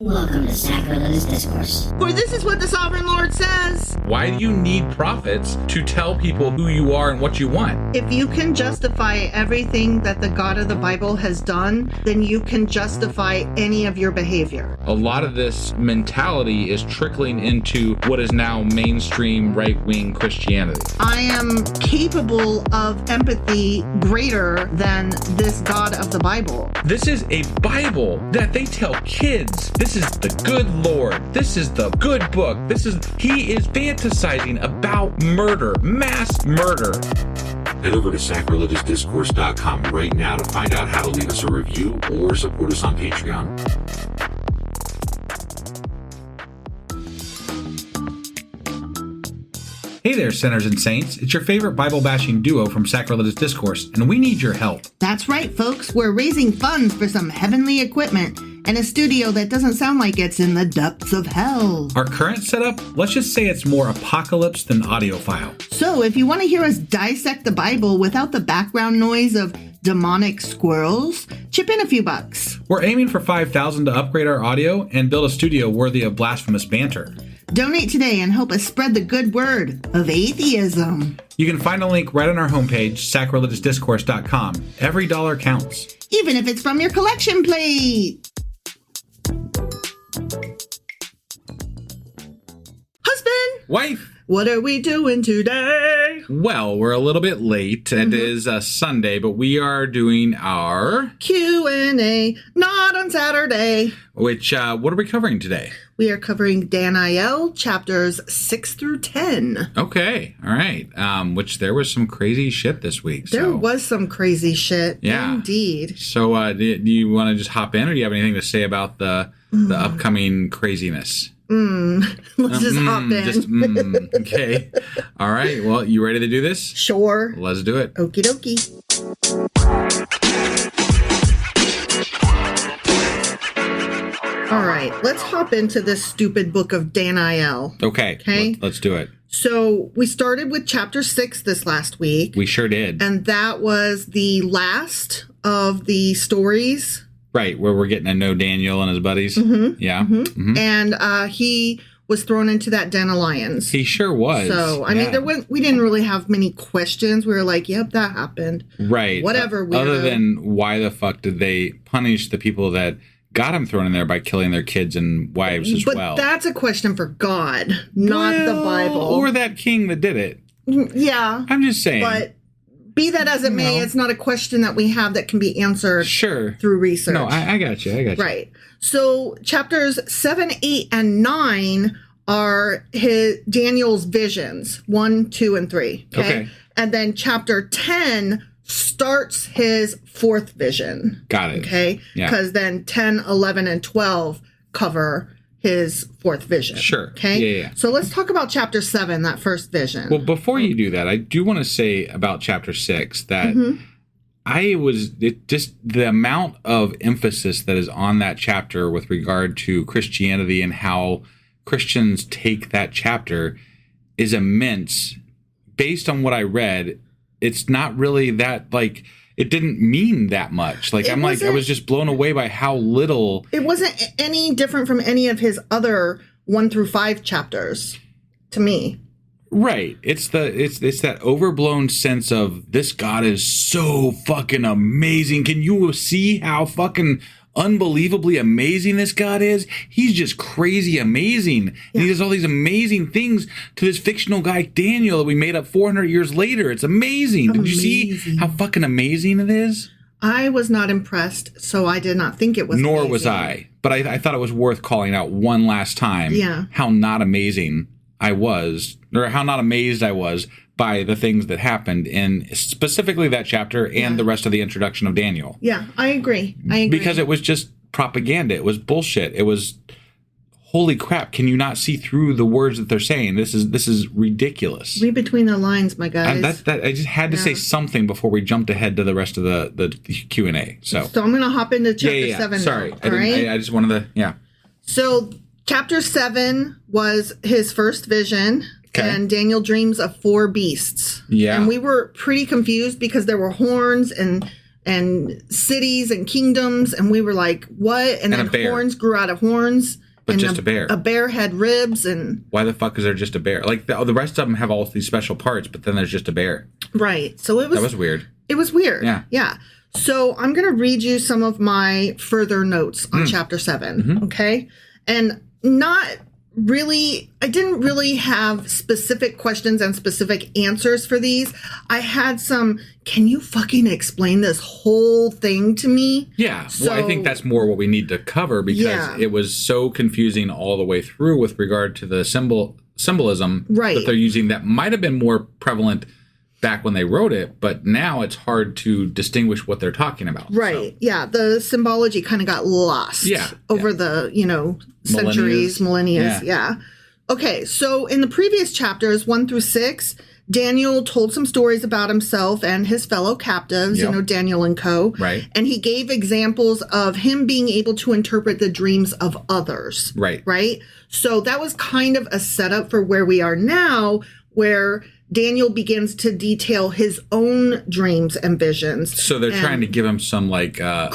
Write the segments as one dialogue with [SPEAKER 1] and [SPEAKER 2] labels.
[SPEAKER 1] Welcome to Sacrilegious Discourse.
[SPEAKER 2] For this is what the Sovereign Lord says.
[SPEAKER 3] Why do you need prophets to tell people who you are and what you want?
[SPEAKER 2] If you can justify everything that the God of the Bible has done, then you can justify any of your behavior.
[SPEAKER 3] A lot of this mentality is trickling into what is now mainstream right-wing Christianity.
[SPEAKER 2] I am capable of empathy greater than this God of the Bible.
[SPEAKER 3] This is a Bible that they tell kids. This is the good Lord. This is the good book. He is fantasizing about murder, mass murder.
[SPEAKER 4] Head over to sacrilegiousdiscourse.com right now to find out how to leave us a review or support us on Patreon.
[SPEAKER 3] Hey there, sinners and saints. It's your favorite Bible-bashing duo from Sacrilegious Discourse, and we need your help.
[SPEAKER 2] That's right, folks. We're raising funds for some heavenly equipment and a studio that doesn't sound like it's in the depths of hell.
[SPEAKER 3] Our current setup, let's just say it's more apocalypse than audiophile.
[SPEAKER 2] So if you want to hear us dissect the Bible without the background noise of demonic squirrels, chip in a few bucks.
[SPEAKER 3] We're aiming for $5,000 to upgrade our audio and build a studio worthy of blasphemous banter.
[SPEAKER 2] Donate today and help us spread the good word of atheism.
[SPEAKER 3] You can find a link right on our homepage, sacrilegiousdiscourse.com. Every dollar counts.
[SPEAKER 2] Even if it's from your collection plate. Husband!
[SPEAKER 3] Wife!
[SPEAKER 2] What are we doing today?
[SPEAKER 3] Well, we're a little bit late. It is a Sunday, but we are doing our
[SPEAKER 2] Q&A, not on Saturday.
[SPEAKER 3] Which, what are we covering today?
[SPEAKER 2] We are covering Daniel, chapters 6 through 10.
[SPEAKER 3] Okay, all right. Which there was some crazy shit this week.
[SPEAKER 2] There was some crazy shit.
[SPEAKER 3] Yeah.
[SPEAKER 2] Indeed.
[SPEAKER 3] So, do you want to just hop in, or do you have anything to say about the upcoming craziness?
[SPEAKER 2] Let's just hop in.
[SPEAKER 3] Okay. All right. Well, you ready to do this?
[SPEAKER 2] Sure.
[SPEAKER 3] Let's do it.
[SPEAKER 2] Okie dokie. All right. Let's hop into this stupid book of Daniel.
[SPEAKER 3] Okay. Let's do it.
[SPEAKER 2] So we started with chapter 6 this last week.
[SPEAKER 3] We sure did.
[SPEAKER 2] And that was the last of the stories.
[SPEAKER 3] Right, where we're getting to know Daniel and his buddies. Yeah.
[SPEAKER 2] And he was thrown into that den of lions.
[SPEAKER 3] He sure was.
[SPEAKER 2] So, I mean, we didn't really have many questions. We were like, yep, that happened.
[SPEAKER 3] Right.
[SPEAKER 2] Whatever.
[SPEAKER 3] Other than why the fuck did they punish the people that got him thrown in there by killing their kids and wives as well?
[SPEAKER 2] But that's a question for God, not the Bible.
[SPEAKER 3] Or that king that did it.
[SPEAKER 2] Yeah.
[SPEAKER 3] I'm just saying.
[SPEAKER 2] But be that as it may, it's not a question that we have that can be answered through research.
[SPEAKER 3] No, I got you.
[SPEAKER 2] Right. So chapters 7, 8, and 9 are Daniel's visions, 1, 2, and 3. Okay. And then chapter 10 starts his fourth vision.
[SPEAKER 3] Got it.
[SPEAKER 2] Okay.
[SPEAKER 3] Yeah.
[SPEAKER 2] Because then 10, 11, and 12 cover his fourth vision.
[SPEAKER 3] Sure.
[SPEAKER 2] Okay.
[SPEAKER 3] Yeah.
[SPEAKER 2] So let's talk about chapter 7, that first vision.
[SPEAKER 3] Well, before you do that, I do want to say about chapter 6 that just the amount of emphasis that is on that chapter with regard to Christianity and how Christians take that chapter is immense. Based on what I read, it's not really that, like, it didn't mean that much. Like, I was just blown away by how little.
[SPEAKER 2] It wasn't any different from any of his other 1 through 5 chapters to me.
[SPEAKER 3] Right. It's that overblown sense of this God is so fucking amazing. Can you see how fucking unbelievably amazing this God is? He's just crazy amazing. And he does all these amazing things to this fictional guy, Daniel, that we made up 400 years later. It's amazing. Did you see how fucking amazing it is?
[SPEAKER 2] I was not impressed, so I did not think it was
[SPEAKER 3] Nor
[SPEAKER 2] amazing.
[SPEAKER 3] was I. But I thought it was worth calling out one last time how not amazing I was, or how not amazed I was by the things that happened in specifically that chapter and the rest of the introduction of Daniel.
[SPEAKER 2] Yeah, I agree.
[SPEAKER 3] Because it was just propaganda. It was bullshit. It was, holy crap, can you not see through the words that they're saying? This is ridiculous.
[SPEAKER 2] Read between the lines, my guys.
[SPEAKER 3] I just had to say something before we jumped ahead to the rest of the Q&A. So
[SPEAKER 2] I'm going to hop into chapter 7
[SPEAKER 3] Sorry.
[SPEAKER 2] now.
[SPEAKER 3] I just wanted to,
[SPEAKER 2] So chapter 7 was his first vision. Okay. And Daniel dreams of 4 beasts.
[SPEAKER 3] Yeah.
[SPEAKER 2] And we were pretty confused because there were horns and and cities and kingdoms, and we were like, what? And then horns grew out of horns.
[SPEAKER 3] But
[SPEAKER 2] and
[SPEAKER 3] just a bear.
[SPEAKER 2] A bear had ribs, and
[SPEAKER 3] why the fuck is there just a bear? Like the rest of them have all these special parts, but then there's just a bear.
[SPEAKER 2] Right. So that was weird. It was weird.
[SPEAKER 3] Yeah.
[SPEAKER 2] Yeah. So I'm going to read you some of my further notes on chapter 7.
[SPEAKER 3] Mm-hmm.
[SPEAKER 2] Okay. And I didn't really have specific questions and specific answers for these. I had some, can you fucking explain this whole thing to me?
[SPEAKER 3] Yeah. Well, I think that's more what we need to cover because it was so confusing all the way through with regard to the symbolism that they're using that might have been more prevalent back when they wrote it, but now it's hard to distinguish what they're talking about.
[SPEAKER 2] Right. So. Yeah. The symbology kind of got lost over the, centuries, millennia. Yeah. Okay. So in the previous chapters, 1 through 6, Daniel told some stories about himself and his fellow captives, Daniel and co.
[SPEAKER 3] Right.
[SPEAKER 2] And he gave examples of him being able to interpret the dreams of others.
[SPEAKER 3] Right.
[SPEAKER 2] Right. So that was kind of a setup for where we are now, where Daniel begins to detail his own dreams and visions.
[SPEAKER 3] So they're trying to give him some a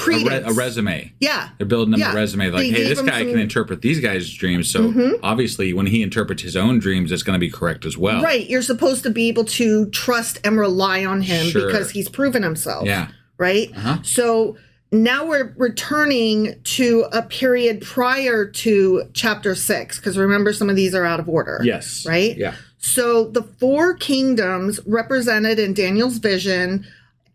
[SPEAKER 3] resume.
[SPEAKER 2] Yeah.
[SPEAKER 3] They're building him a resume like, hey, this guy can interpret these guys' dreams. So obviously when he interprets his own dreams, it's going to be correct as well.
[SPEAKER 2] Right. You're supposed to be able to trust and rely on him because he's proven himself.
[SPEAKER 3] Yeah.
[SPEAKER 2] Right. So now we're returning to a period prior to chapter 6, because remember, some of these are out of order.
[SPEAKER 3] Yes.
[SPEAKER 2] Right?
[SPEAKER 3] Yeah.
[SPEAKER 2] So the 4 kingdoms represented in Daniel's vision,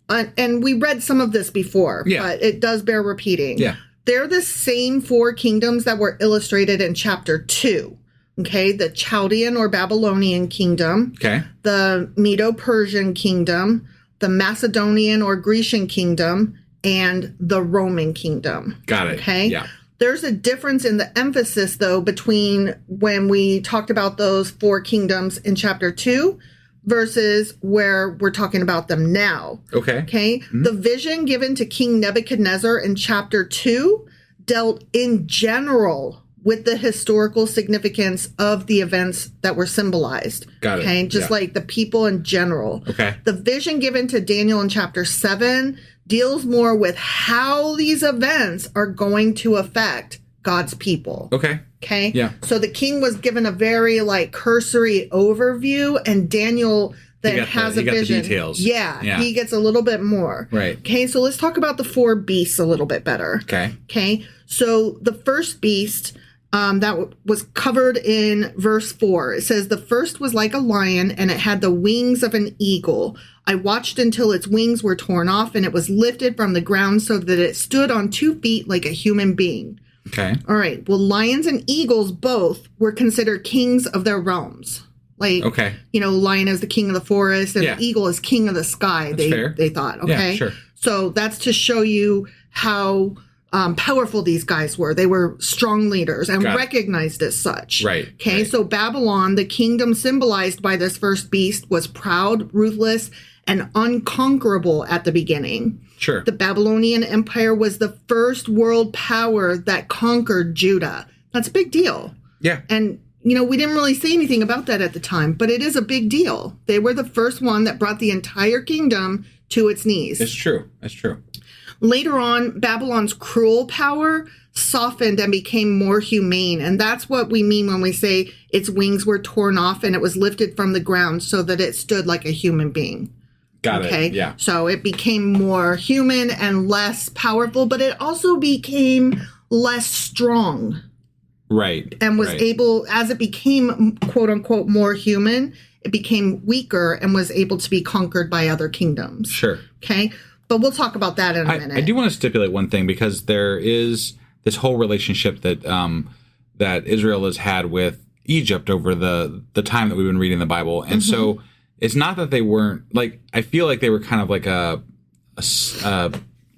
[SPEAKER 2] and we read some of this before, but it does bear repeating.
[SPEAKER 3] Yeah.
[SPEAKER 2] They're the same 4 kingdoms that were illustrated in chapter 2. Okay, the Chaldean or Babylonian kingdom, the Medo-Persian kingdom, the Macedonian or Grecian kingdom, and the Roman kingdom.
[SPEAKER 3] Got it.
[SPEAKER 2] Okay.
[SPEAKER 3] Yeah.
[SPEAKER 2] There's a difference in the emphasis, though, between when we talked about those 4 kingdoms in chapter 2 versus where we're talking about them now.
[SPEAKER 3] Okay.
[SPEAKER 2] Okay. Mm-hmm. The vision given to King Nebuchadnezzar in chapter 2 dealt in general with the historical significance of the events that were symbolized.
[SPEAKER 3] Got it.
[SPEAKER 2] Okay. Just like the people in general.
[SPEAKER 3] Okay.
[SPEAKER 2] The vision given to Daniel in chapter 7 deals more with how these events are going to affect God's people.
[SPEAKER 3] Okay.
[SPEAKER 2] Okay.
[SPEAKER 3] Yeah.
[SPEAKER 2] So the king was given a very cursory overview, and Daniel then has a vision.
[SPEAKER 3] The details.
[SPEAKER 2] Yeah. He gets a little bit more.
[SPEAKER 3] Right.
[SPEAKER 2] Okay. So let's talk about the 4 beasts a little bit better.
[SPEAKER 3] Okay.
[SPEAKER 2] Okay. So the first beast that was covered in verse 4. It says, the first was like a lion, and it had the wings of an eagle. I watched until its wings were torn off, and it was lifted from the ground so that it stood on 2 feet like a human being.
[SPEAKER 3] Okay.
[SPEAKER 2] All right. Well, lions and eagles both were considered kings of their realms. Lion is the king of the forest, and the eagle is king of the sky. They thought. Okay.
[SPEAKER 3] Yeah, sure.
[SPEAKER 2] So that's to show you how powerful these guys were. They were strong leaders and recognized as such.
[SPEAKER 3] Right.
[SPEAKER 2] Okay.
[SPEAKER 3] Right.
[SPEAKER 2] So Babylon, the kingdom symbolized by this first beast, was proud, ruthless, and unconquerable at the beginning.
[SPEAKER 3] Sure.
[SPEAKER 2] The Babylonian Empire was the first world power that conquered Judah. That's a big deal.
[SPEAKER 3] Yeah.
[SPEAKER 2] And, we didn't really say anything about that at the time, but it is a big deal. They were the first one that brought the entire kingdom to its knees.
[SPEAKER 3] It's true. That's true.
[SPEAKER 2] Later on, Babylon's cruel power softened and became more humane. And that's what we mean when we say its wings were torn off and it was lifted from the ground so that it stood like a human being.
[SPEAKER 3] Got it. Yeah.
[SPEAKER 2] So it became more human and less powerful, but it also became less strong.
[SPEAKER 3] Right.
[SPEAKER 2] And was able, as it became, quote unquote, more human, it became weaker and was able to be conquered by other kingdoms.
[SPEAKER 3] Sure.
[SPEAKER 2] Okay. But we'll talk about that in a minute.
[SPEAKER 3] I do want to stipulate one thing, because there is this whole relationship that that Israel has had with Egypt over the time that we've been reading the Bible. And so it's not that they weren't, I feel like they were kind of like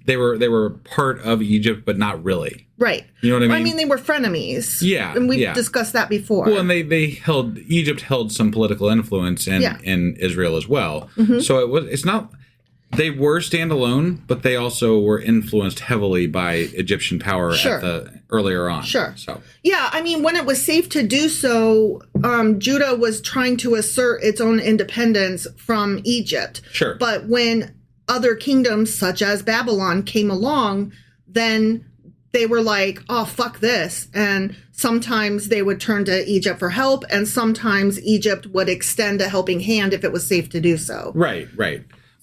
[SPEAKER 3] they were part of Egypt, but not really.
[SPEAKER 2] Right.
[SPEAKER 3] You know what I mean?
[SPEAKER 2] I mean, they were frenemies.
[SPEAKER 3] Yeah.
[SPEAKER 2] And we've discussed that before.
[SPEAKER 3] Well, and Egypt held some political influence in Israel as well. So it's not, they were standalone, but they also were influenced heavily by Egyptian power earlier on.
[SPEAKER 2] Sure.
[SPEAKER 3] So
[SPEAKER 2] yeah, I mean, when it was safe to do so, Judah was trying to assert its own independence from Egypt.
[SPEAKER 3] Sure.
[SPEAKER 2] But when other kingdoms, such as Babylon, came along, then they were like, oh, fuck this. And sometimes they would turn to Egypt for help, and sometimes Egypt would extend a helping hand if it was safe to do so.
[SPEAKER 3] Right.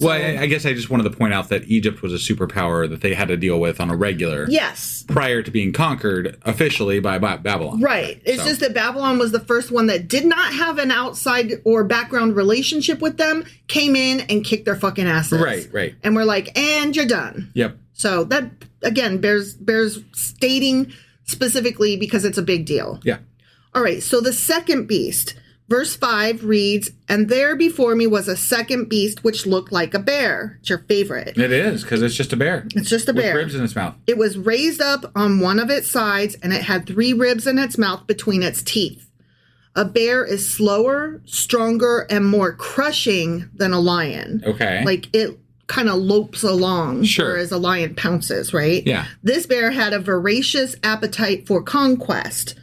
[SPEAKER 3] Well, I guess I just wanted to point out that Egypt was a superpower that they had to deal with on a regular.
[SPEAKER 2] Yes.
[SPEAKER 3] Prior to being conquered officially by Babylon.
[SPEAKER 2] Right. It's just that Babylon was the first one that did not have an outside or background relationship with them, came in and kicked their fucking asses.
[SPEAKER 3] Right.
[SPEAKER 2] And we're like, and you're done.
[SPEAKER 3] Yep.
[SPEAKER 2] So that, again, bears stating specifically because it's a big deal.
[SPEAKER 3] Yeah.
[SPEAKER 2] All right. So the second beast. Verse 5 reads, and there before me was a second beast which looked like a bear. It's your favorite.
[SPEAKER 3] It is, because it's just a bear.
[SPEAKER 2] It's just a bear.
[SPEAKER 3] With ribs in its mouth.
[SPEAKER 2] It was raised up on one of its sides, and it had 3 ribs in its mouth between its teeth. A bear is slower, stronger, and more crushing than a lion.
[SPEAKER 3] Okay.
[SPEAKER 2] Like it kind of lopes along,
[SPEAKER 3] sure,
[SPEAKER 2] whereas a lion pounces, right?
[SPEAKER 3] Yeah.
[SPEAKER 2] This bear had a voracious appetite for conquest.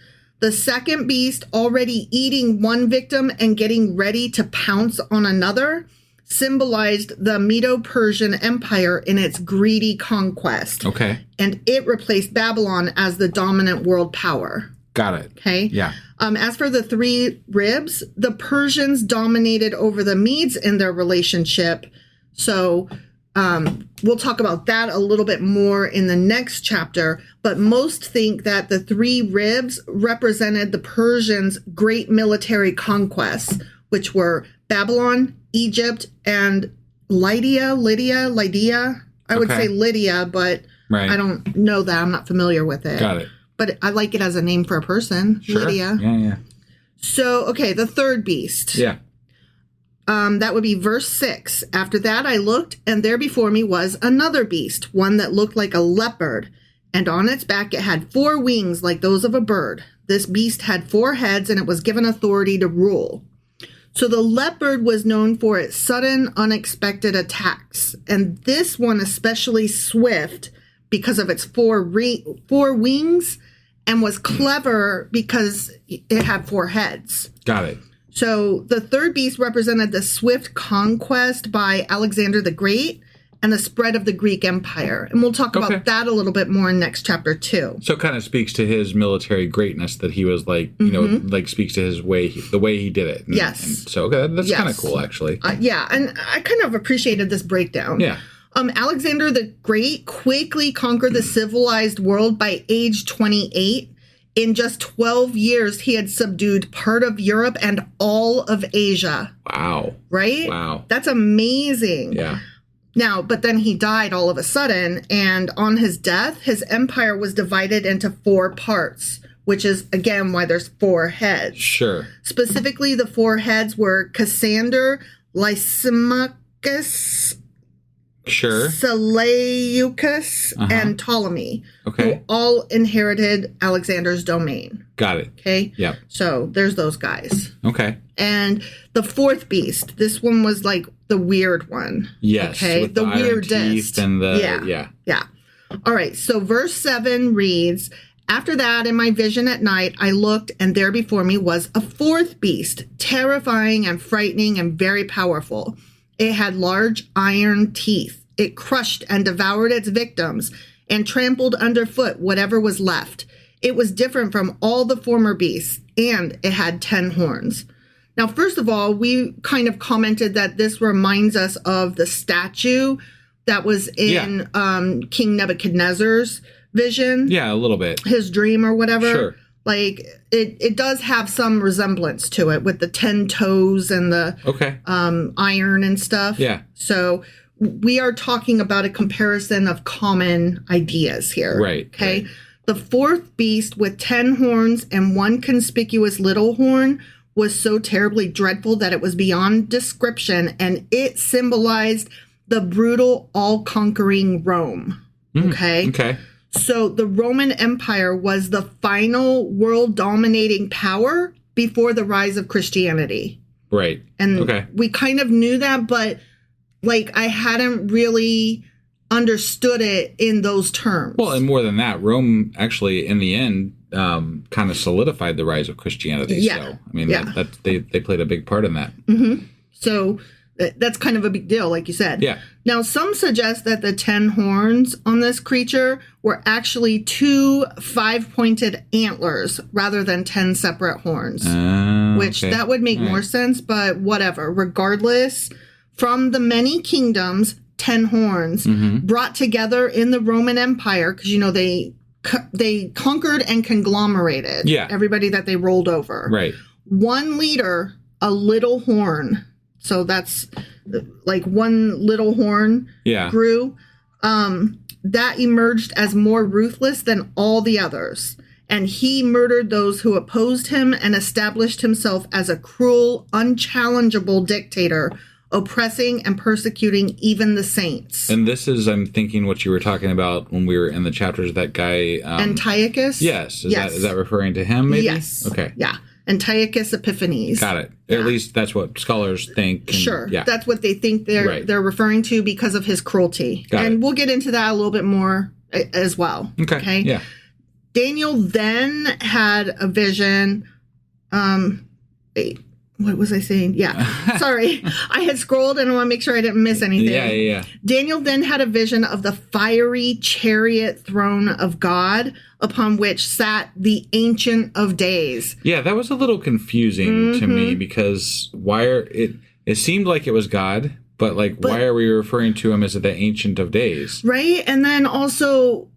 [SPEAKER 2] The second beast, already eating one victim and getting ready to pounce on another, symbolized the Medo-Persian Empire in its greedy conquest.
[SPEAKER 3] Okay.
[SPEAKER 2] And it replaced Babylon as the dominant world power.
[SPEAKER 3] Got it.
[SPEAKER 2] Okay.
[SPEAKER 3] Yeah.
[SPEAKER 2] As for the 3 ribs, the Persians dominated over the Medes in their relationship. So we'll talk about that a little bit more in the next chapter. But most think that the 3 ribs represented the Persians' great military conquests, which were Babylon, Egypt, and Lydia. I would say Lydia, but I don't know that. I'm not familiar with it.
[SPEAKER 3] Got it.
[SPEAKER 2] But I like it as a name for a person,
[SPEAKER 3] sure.
[SPEAKER 2] Lydia.
[SPEAKER 3] Yeah.
[SPEAKER 2] So, okay, the third beast.
[SPEAKER 3] Yeah.
[SPEAKER 2] That would be verse 6. After that I looked, and there before me was another beast, one that looked like a leopard, and on its back it had 4 wings like those of a bird. This beast had 4 heads, and it was given authority to rule. So the leopard was known for its sudden, unexpected attacks, and this one especially swift because of its 4 wings, and was clever because it had 4 heads.
[SPEAKER 3] Got it.
[SPEAKER 2] So the third beast represented the swift conquest by Alexander the Great and the spread of the Greek Empire. And we'll talk about that a little bit more in next chapter too.
[SPEAKER 3] So it kind of speaks to his military greatness that he was like, you know, like speaks to his way, the way he did it.
[SPEAKER 2] Yes.
[SPEAKER 3] And so that's kind of cool, actually.
[SPEAKER 2] Yeah. And I kind of appreciated this breakdown.
[SPEAKER 3] Yeah.
[SPEAKER 2] Alexander the Great quickly conquered the civilized world by age 28. In just 12 years, he had subdued part of Europe and all of Asia.
[SPEAKER 3] Wow.
[SPEAKER 2] Right?
[SPEAKER 3] Wow.
[SPEAKER 2] That's amazing.
[SPEAKER 3] Yeah.
[SPEAKER 2] Now, but then he died all of a sudden, and on his death, his empire was divided into 4 parts, which is, again, why there's 4 heads.
[SPEAKER 3] Sure.
[SPEAKER 2] Specifically, the 4 heads were Cassander, Lysimachus,
[SPEAKER 3] Sure.
[SPEAKER 2] Seleucus, and Ptolemy, who all inherited Alexander's domain.
[SPEAKER 3] Got it.
[SPEAKER 2] Okay?
[SPEAKER 3] Yeah.
[SPEAKER 2] So there's those guys.
[SPEAKER 3] Okay.
[SPEAKER 2] And the 4th beast, this one was like the weird one.
[SPEAKER 3] Yes.
[SPEAKER 2] Okay?
[SPEAKER 3] With
[SPEAKER 2] The
[SPEAKER 3] iron
[SPEAKER 2] weirdest.
[SPEAKER 3] teeth and the,
[SPEAKER 2] Yeah. All right. So verse 7 reads, after that, in my vision at night, I looked, and there before me was a 4th beast, terrifying and frightening and very powerful. It had large iron teeth. It crushed and devoured its victims and trampled underfoot whatever was left. It was different from all the former beasts, and it had 10 horns. Now, first of all, we kind of commented that this reminds us of the statue that was in King Nebuchadnezzar's vision.
[SPEAKER 3] Yeah, a little bit.
[SPEAKER 2] His dream or whatever.
[SPEAKER 3] Sure.
[SPEAKER 2] Like, it does have some resemblance to it with the 10 toes and the iron and stuff.
[SPEAKER 3] Yeah.
[SPEAKER 2] So we are talking about a comparison of common ideas here.
[SPEAKER 3] Right.
[SPEAKER 2] Okay.
[SPEAKER 3] Right.
[SPEAKER 2] The 4th beast with 10 horns and 1 conspicuous little horn was so terribly dreadful that it was beyond description, and it symbolized the brutal, all-conquering Rome. Okay.
[SPEAKER 3] Okay.
[SPEAKER 2] So the Roman Empire was the final world-dominating power before the rise of Christianity.
[SPEAKER 3] Right.
[SPEAKER 2] And we kind of knew that, but like I hadn't really understood it in those terms.
[SPEAKER 3] Well, and more than that, Rome actually, in the end, kind of solidified the rise of Christianity.
[SPEAKER 2] Yeah.
[SPEAKER 3] So, I mean, that they played a big part in that.
[SPEAKER 2] So That's kind of a big deal, like you said.
[SPEAKER 3] Yeah.
[SPEAKER 2] Now, some suggest that the 10 horns on this creature were actually 2 5-pointed antlers rather than 10 separate horns, which that would make more sense, but whatever. Regardless, from the many kingdoms, 10 horns brought together in the Roman Empire, because, you know, they conquered and conglomerated everybody that they rolled over.
[SPEAKER 3] Right.
[SPEAKER 2] One leader, a little horn. So that's like one little horn grew. That emerged as more ruthless than all the others. And he murdered those who opposed him and established himself as a cruel, unchallengeable dictator, oppressing and persecuting even the saints.
[SPEAKER 3] And this is, I'm thinking, what you were talking about when we were in the chapters, that guy...
[SPEAKER 2] Antiochus?
[SPEAKER 3] Yes. Is that referring to him, maybe?
[SPEAKER 2] Yes.
[SPEAKER 3] Okay.
[SPEAKER 2] Yeah. Antiochus Epiphanes.
[SPEAKER 3] Got it. At least that's what scholars think.
[SPEAKER 2] Sure. Yeah. That's what they think they're referring to because of his cruelty. We'll get into that a little bit more as well. Okay. Yeah. Daniel then had a vision. What was I saying? Yeah. Sorry. I had scrolled and I want to make sure I didn't miss anything.
[SPEAKER 3] Yeah.
[SPEAKER 2] Daniel then had a vision of the fiery chariot throne of God upon which sat the Ancient of Days.
[SPEAKER 3] Yeah, that was a little confusing to me because it seemed like it was God, but why are we referring to him as the Ancient of Days?
[SPEAKER 2] Right. And then also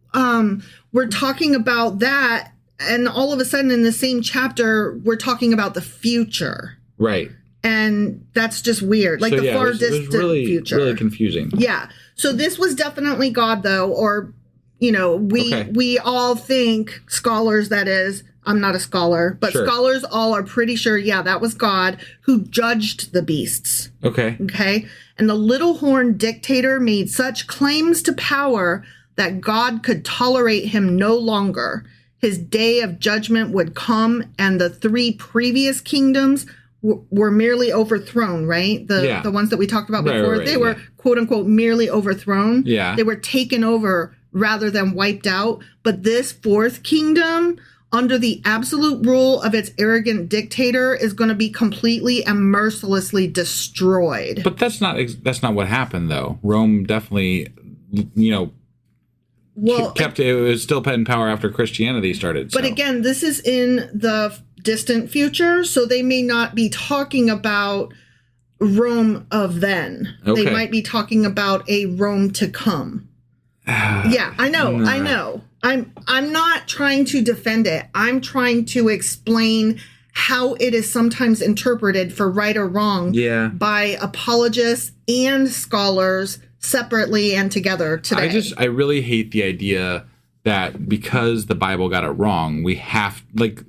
[SPEAKER 2] we're talking about that, and all of a sudden in the same chapter, we're talking about the future.
[SPEAKER 3] Right.
[SPEAKER 2] And that's just weird. Like the far distant future.
[SPEAKER 3] Really confusing.
[SPEAKER 2] Yeah. So this was definitely God, though, or, you know, we all think, scholars, that is, I'm not a scholar, but scholars all are pretty sure, that was God who judged the beasts. Okay. And the little horn dictator made such claims to power that God could tolerate him no longer. His day of judgment would come, and the 3 previous kingdoms were merely overthrown, right? The ones that we talked about before, they were, quote unquote, merely overthrown. Yeah. They were taken over rather than wiped out. But this 4th kingdom, under the absolute rule of its arrogant dictator, is going to be completely and mercilessly destroyed.
[SPEAKER 3] But that's not what happened, though. Rome definitely, you know, it was still in power after Christianity started.
[SPEAKER 2] But again, this is in the distant future, so they may not be talking about Rome of then. Okay. They might be talking about a Rome to come. Yeah, I know. I'm not trying to defend it. I'm trying to explain how it is sometimes interpreted for right or wrong by apologists and scholars separately and together today.
[SPEAKER 3] I really hate the idea that because the Bible got it wrong, we have to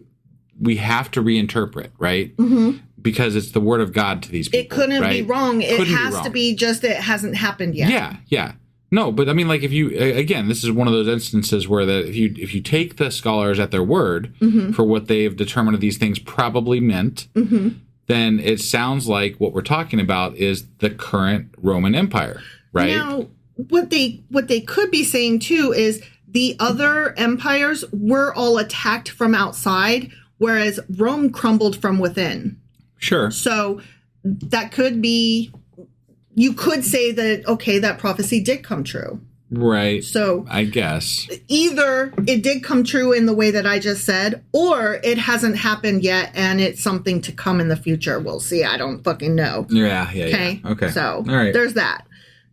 [SPEAKER 3] reinterpret, right? Because it's the word of God to these people.
[SPEAKER 2] It couldn't be wrong. It has to be just it hasn't happened yet.
[SPEAKER 3] Yeah. No, but I mean, if you, again, this is one of those instances where if you take the scholars at their word for what they've determined these things probably meant, then it sounds like what we're talking about is the current Roman Empire, right?
[SPEAKER 2] Now, what they could be saying too is the other empires were all attacked from outside, whereas Rome crumbled from within. Sure. So that could be, you could say that, okay, that prophecy did come true.
[SPEAKER 3] Right.
[SPEAKER 2] So
[SPEAKER 3] I guess
[SPEAKER 2] either it did come true in the way that I just said, or it hasn't happened yet and it's something to come in the future. We'll see. I don't fucking know.
[SPEAKER 3] Yeah. Okay.
[SPEAKER 2] So there's that.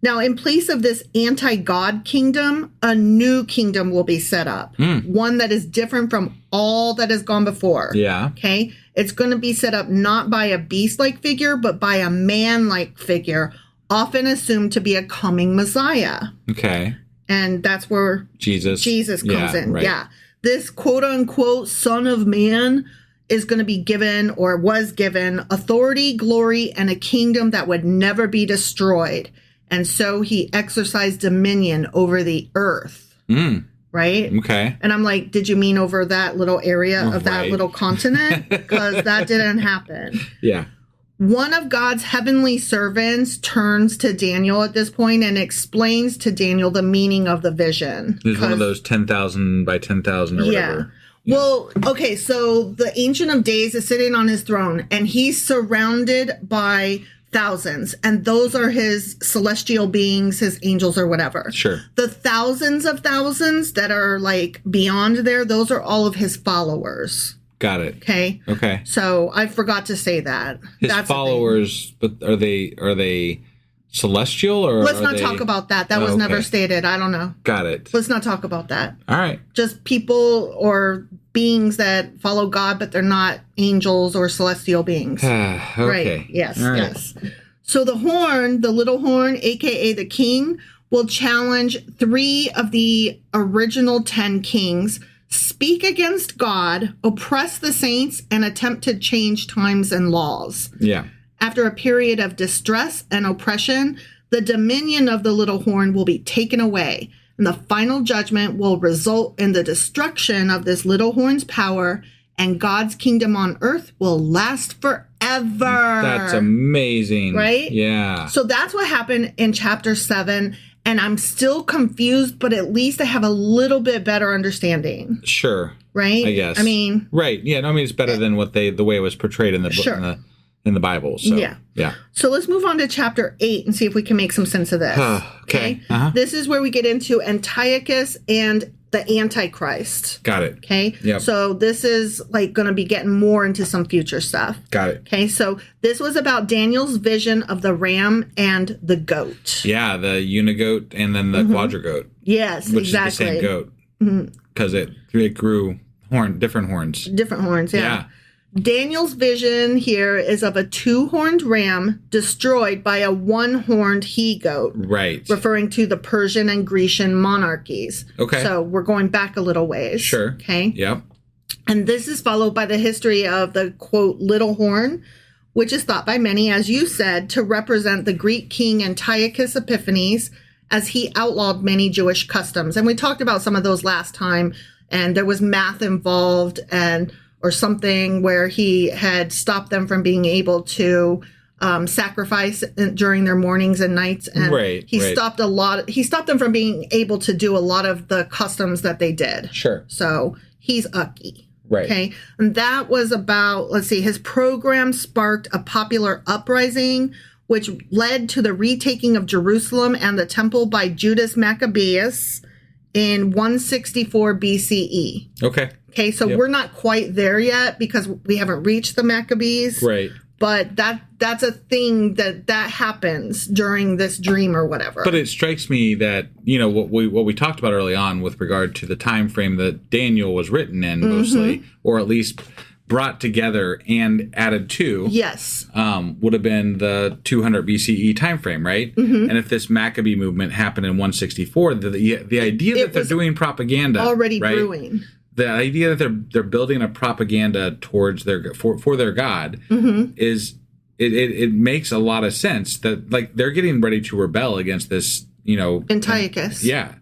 [SPEAKER 2] Now, in place of this anti-God kingdom, a new kingdom will be set up. One that is different from all that has gone before. Yeah. Okay. It's going to be set up not by a beast-like figure, but by a man-like figure, often assumed to be a coming Messiah. Okay. And that's where Jesus comes in. Right. Yeah. This quote-unquote Son of Man is going to be given, or was given, authority, glory, and a kingdom that would never be destroyed. And so he exercised dominion over the earth. Right? Okay. And I'm like, did you mean over that little area of that little continent? Because that didn't happen. Yeah. One of God's heavenly servants turns to Daniel at this point and explains to Daniel the meaning of the vision.
[SPEAKER 3] There's one of those 10,000 by 10,000 or whatever.
[SPEAKER 2] Well, okay, so the Ancient of Days is sitting on his throne, and he's surrounded by thousands. And those are his celestial beings, his angels or whatever.
[SPEAKER 3] Sure.
[SPEAKER 2] The thousands of thousands that are like beyond there, those are all of his followers.
[SPEAKER 3] Got it.
[SPEAKER 2] Okay.
[SPEAKER 3] Okay.
[SPEAKER 2] So I forgot to say that.
[SPEAKER 3] His followers, but are they celestial or
[SPEAKER 2] let's not talk about that. That was never stated. I don't know.
[SPEAKER 3] Got it.
[SPEAKER 2] Let's not talk about that.
[SPEAKER 3] All right.
[SPEAKER 2] Just people or beings that follow God, but they're not angels or celestial beings.
[SPEAKER 3] Okay.
[SPEAKER 2] Right. Yes.
[SPEAKER 3] All right.
[SPEAKER 2] Yes. So the horn, the little horn, aka the king, will challenge 3 of the original 10 kings, speak against God, oppress the saints, and attempt to change times and laws.
[SPEAKER 3] Yeah.
[SPEAKER 2] After a period of distress and oppression, the dominion of the little horn will be taken away, and the final judgment will result in the destruction of this little horn's power, and God's kingdom on earth will last forever.
[SPEAKER 3] That's amazing.
[SPEAKER 2] Right?
[SPEAKER 3] Yeah.
[SPEAKER 2] So that's what happened in chapter 7, and I'm still confused, but at least I have a little bit better understanding.
[SPEAKER 3] Sure.
[SPEAKER 2] Right?
[SPEAKER 3] I guess.
[SPEAKER 2] I mean...
[SPEAKER 3] Right. Yeah. No, I mean, it's better than the way it was portrayed in the book.
[SPEAKER 2] Sure.
[SPEAKER 3] In the Bible. So, yeah.
[SPEAKER 2] So let's move on to chapter 8 and see if we can make some sense of this.
[SPEAKER 3] Okay. Uh-huh.
[SPEAKER 2] This is where we get into Antiochus and the Antichrist.
[SPEAKER 3] Got it.
[SPEAKER 2] Okay.
[SPEAKER 3] Yep.
[SPEAKER 2] So this is like going to be getting more into some future stuff.
[SPEAKER 3] Got it.
[SPEAKER 2] Okay. So this was about Daniel's vision of the ram and the goat.
[SPEAKER 3] Yeah. The unigoat and then the quadrigoat.
[SPEAKER 2] Yes,
[SPEAKER 3] which
[SPEAKER 2] exactly.
[SPEAKER 3] is the same goat. Because it grew different horns.
[SPEAKER 2] Different horns. Yeah. Daniel's vision here is of a 2-horned ram destroyed by a 1-horned he-goat.
[SPEAKER 3] Right.
[SPEAKER 2] Referring to the Persian and Grecian monarchies.
[SPEAKER 3] Okay.
[SPEAKER 2] So we're going back a little ways.
[SPEAKER 3] Sure.
[SPEAKER 2] Okay.
[SPEAKER 3] Yep.
[SPEAKER 2] And this is followed by the history of the, quote, little horn, which is thought by many, as you said, to represent the Greek king Antiochus Epiphanes, as he outlawed many Jewish customs. And we talked about some of those last time, and there was math involved or something where he had stopped them from being able to sacrifice during their mornings and nights. And he stopped them from being able to do a lot of the customs that they did.
[SPEAKER 3] Sure.
[SPEAKER 2] So he's ucky.
[SPEAKER 3] Right.
[SPEAKER 2] Okay. And that was about, his program sparked a popular uprising, which led to the retaking of Jerusalem and the temple by Judas Maccabeus in 164 BCE.
[SPEAKER 3] Okay.
[SPEAKER 2] Okay, so we're not quite there yet because we haven't reached the Maccabees.
[SPEAKER 3] Right.
[SPEAKER 2] But that's a thing that happens during this dream or whatever.
[SPEAKER 3] But it strikes me that, what we talked about early on with regard to the time frame that Daniel was written in mostly, or at least brought together and added to.
[SPEAKER 2] Yes.
[SPEAKER 3] Would have been the 200 BCE time frame, right? And if this Maccabee movement happened in 164, the idea that they're doing propaganda
[SPEAKER 2] already brewing.
[SPEAKER 3] The idea that they're building a propaganda towards for their God is it makes a lot of sense that they're getting ready to rebel against this,
[SPEAKER 2] Antiochus.
[SPEAKER 3] Yeah.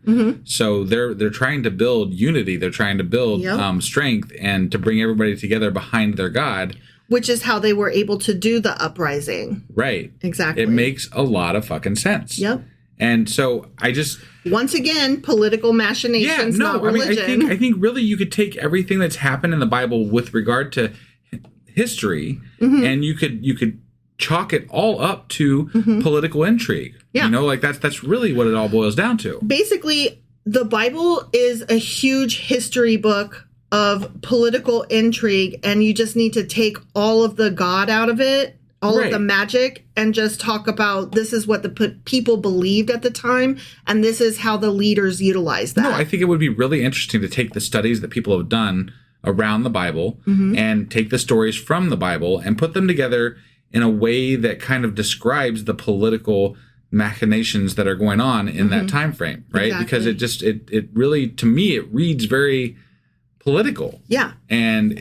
[SPEAKER 3] So they're trying to build unity. They're trying to build strength and to bring everybody together behind their God.
[SPEAKER 2] Which is how they were able to do the uprising.
[SPEAKER 3] Right.
[SPEAKER 2] Exactly.
[SPEAKER 3] It makes a lot of fucking sense.
[SPEAKER 2] Yep.
[SPEAKER 3] And so
[SPEAKER 2] once again, political machinations, not religion.
[SPEAKER 3] I think really you could take everything that's happened in the Bible with regard to history, and you could chalk it all up to political intrigue.
[SPEAKER 2] Yeah.
[SPEAKER 3] That's really what it all boils down to.
[SPEAKER 2] Basically, the Bible is a huge history book of political intrigue, and you just need to take all of the God out of it. All of the magic, and just talk about this is what the people believed at the time, and this is how the leaders utilized that.
[SPEAKER 3] No, I think it would be really interesting to take the studies that people have done around the Bible and take the stories from the Bible and put them together in a way that kind of describes the political machinations that are going on in that time frame, right?
[SPEAKER 2] Exactly.
[SPEAKER 3] Because it really, to me, it reads very political.
[SPEAKER 2] Yeah.
[SPEAKER 3] And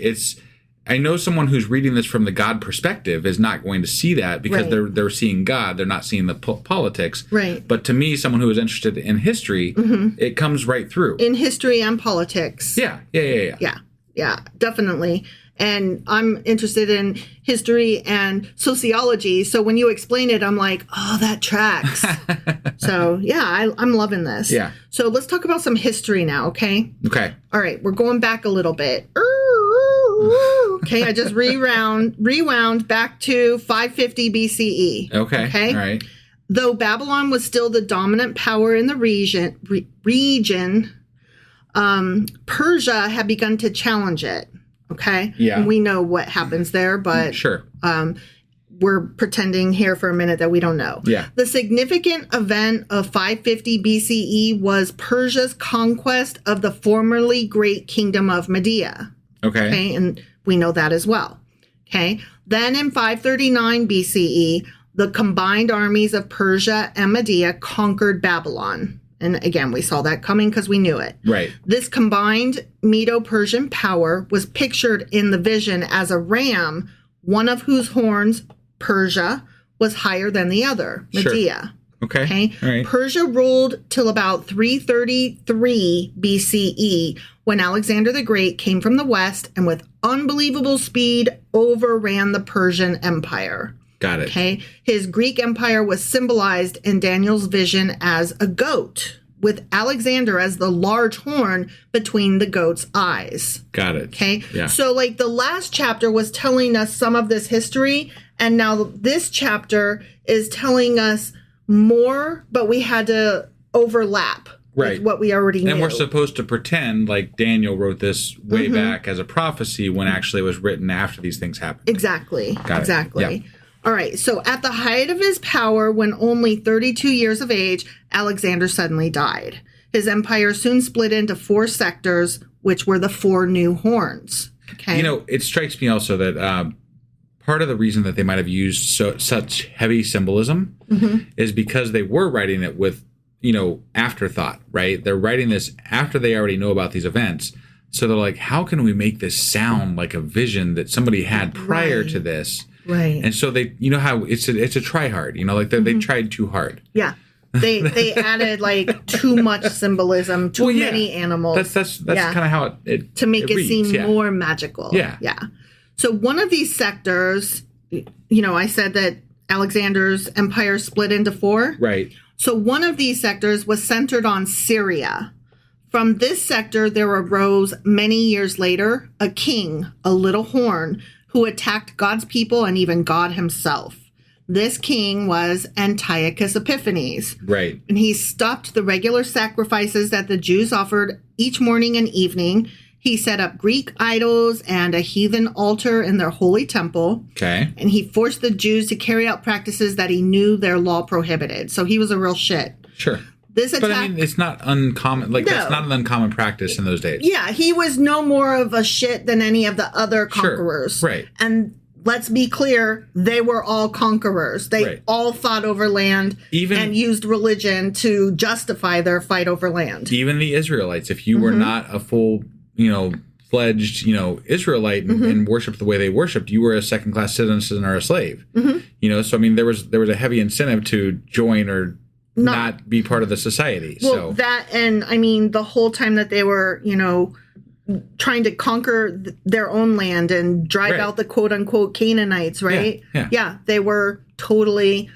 [SPEAKER 3] I know someone who's reading this from the God perspective is not going to see that because they're seeing God. They're not seeing the politics.
[SPEAKER 2] Right.
[SPEAKER 3] But to me, someone who is interested in history, it comes right through.
[SPEAKER 2] In history and politics.
[SPEAKER 3] Yeah,
[SPEAKER 2] definitely. And I'm interested in history and sociology. So when you explain it, I'm like, oh, that tracks. So, I'm loving this.
[SPEAKER 3] Yeah.
[SPEAKER 2] So let's talk about some history now, okay?
[SPEAKER 3] Okay.
[SPEAKER 2] All right, we're going back a little bit. Okay. Okay, I just rewound back to 550 BCE.
[SPEAKER 3] Okay. All right.
[SPEAKER 2] Though Babylon was still the dominant power in the region, Persia had begun to challenge it. Okay.
[SPEAKER 3] Yeah.
[SPEAKER 2] And we know what happens there, but
[SPEAKER 3] sure.
[SPEAKER 2] We're pretending here for a minute that we don't know.
[SPEAKER 3] Yeah.
[SPEAKER 2] The significant event of 550 BCE was Persia's conquest of the formerly great kingdom of Media. Okay. And we know that as well. Okay. Then in 539 BCE, the combined armies of Persia and Media conquered Babylon. And again, we saw that coming because we knew it.
[SPEAKER 3] Right.
[SPEAKER 2] This combined Medo-Persian power was pictured in the vision as a ram, one of whose horns, Persia, was higher than the other, Media.
[SPEAKER 3] Sure. Okay. All right.
[SPEAKER 2] Persia ruled till about 333 BCE, when Alexander the Great came from the west and with unbelievable speed overran the Persian Empire.
[SPEAKER 3] Got it.
[SPEAKER 2] Okay. His Greek empire was symbolized in Daniel's vision as a goat, with Alexander as the large horn between the goat's eyes.
[SPEAKER 3] Got it.
[SPEAKER 2] Okay.
[SPEAKER 3] Yeah.
[SPEAKER 2] So like the last chapter was telling us some of this history, and now this chapter is telling us more, but we had to overlap with what we already knew.
[SPEAKER 3] And we're supposed to pretend like Daniel wrote this way back as a prophecy when actually it was written after these things happened.
[SPEAKER 2] Exactly.
[SPEAKER 3] Got it.
[SPEAKER 2] Exactly.
[SPEAKER 3] Yeah.
[SPEAKER 2] All right. So at the height of his power, when only 32 years of age, Alexander suddenly died. His empire soon split into 4 sectors, which were the 4 new horns. Okay.
[SPEAKER 3] You know, it strikes me also that part of the reason that they might have used such heavy symbolism is because they were writing it with, afterthought, right? They're writing this after they already know about these events. So they're like, how can we make this sound like a vision that somebody had prior to this?
[SPEAKER 2] Right.
[SPEAKER 3] And so they, how it's a try hard, like they tried too hard.
[SPEAKER 2] Yeah. They added like too much symbolism, too many animals.
[SPEAKER 3] That's kind of how it
[SPEAKER 2] to make it
[SPEAKER 3] reads,
[SPEAKER 2] seem more magical.
[SPEAKER 3] Yeah.
[SPEAKER 2] Yeah. So one of these sectors, I said that Alexander's empire split into 4.
[SPEAKER 3] Right.
[SPEAKER 2] So one of these sectors was centered on Syria. From this sector, there arose many years later a king, a little horn, who attacked God's people and even God himself. This king was Antiochus Epiphanes.
[SPEAKER 3] Right.
[SPEAKER 2] And he stopped the regular sacrifices that the Jews offered each morning and evening. He set up Greek idols and a heathen altar in their holy temple.
[SPEAKER 3] Okay.
[SPEAKER 2] And he forced the Jews to carry out practices that he knew their law prohibited. So he was a real shit.
[SPEAKER 3] Sure.
[SPEAKER 2] This attack,
[SPEAKER 3] but I mean, it's not uncommon. Like, that's not an uncommon practice in those days.
[SPEAKER 2] Yeah, he was no more of a shit than any of the other conquerors.
[SPEAKER 3] Sure. Right.
[SPEAKER 2] And let's be clear, they were all conquerors. They all fought over land and used religion to justify their fight over land.
[SPEAKER 3] Even the Israelites, if you were not a full, fledged, Israelite and worshipped the way they worshipped, you were a second-class citizen or a slave. So I mean, there was a heavy incentive to join or not be part of the society.
[SPEAKER 2] Well, that, and I mean, the whole time that they were, trying to conquer their own land and drive out the quote-unquote Canaanites, right? Yeah, they were totally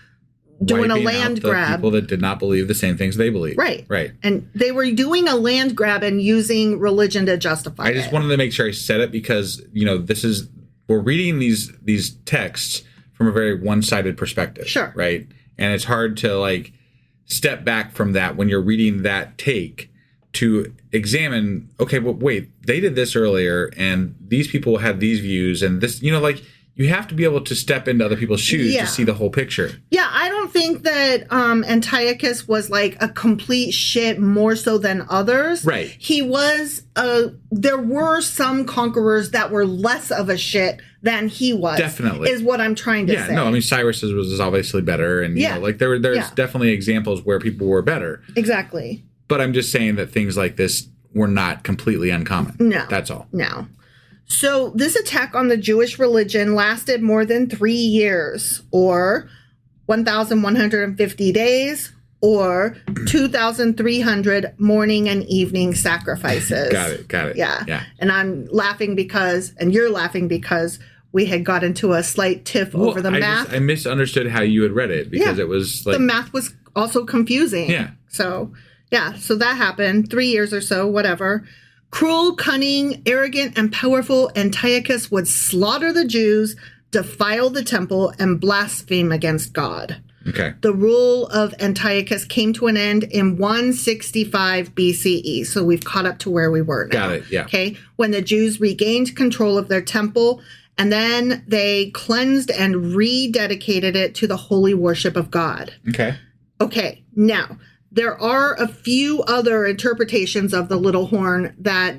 [SPEAKER 2] doing a land grab.
[SPEAKER 3] People that did not believe the same things they believed. Right.
[SPEAKER 2] And they were doing a land grab and using religion to justify it.
[SPEAKER 3] I just wanted to make sure I said it because, we're reading these texts from a very one-sided perspective.
[SPEAKER 2] Sure.
[SPEAKER 3] Right? And it's hard to, step back from that when you're reading that take to examine, okay, well, wait, they did this earlier and these people had these views and this, you have to be able to step into other people's shoes to see the whole picture.
[SPEAKER 2] Yeah, I don't think that Antiochus was like a complete shit more so than others.
[SPEAKER 3] Right.
[SPEAKER 2] He was, there were some conquerors that were less of a shit than he was.
[SPEAKER 3] Definitely.
[SPEAKER 2] Is what I'm trying to say.
[SPEAKER 3] Yeah, no, I mean, Cyrus's was obviously better. And, there's definitely examples where people were better.
[SPEAKER 2] Exactly.
[SPEAKER 3] But I'm just saying that things like this were not completely uncommon.
[SPEAKER 2] No.
[SPEAKER 3] That's all.
[SPEAKER 2] No. So this attack on the Jewish religion lasted more than 3 years, or 1,150 days, or 2,300 morning and evening sacrifices.
[SPEAKER 3] Got it.
[SPEAKER 2] Yeah. And I'm laughing because, and you're laughing because we had got into a slight tiff over the math.
[SPEAKER 3] I misunderstood how you had read it because it was like...
[SPEAKER 2] The math was also confusing.
[SPEAKER 3] Yeah.
[SPEAKER 2] So that happened. 3 years or so, whatever. Cruel, cunning, arrogant, and powerful Antiochus would slaughter the Jews, defile the temple, and blaspheme against God.
[SPEAKER 3] Okay.
[SPEAKER 2] The rule of Antiochus came to an end in 165 BCE. So we've caught up to where we were now.
[SPEAKER 3] Got it, yeah.
[SPEAKER 2] Okay. When the Jews regained control of their temple, and then they cleansed and rededicated it to the holy worship of God.
[SPEAKER 3] Okay.
[SPEAKER 2] Okay. Now, there are a few other interpretations of the little horn that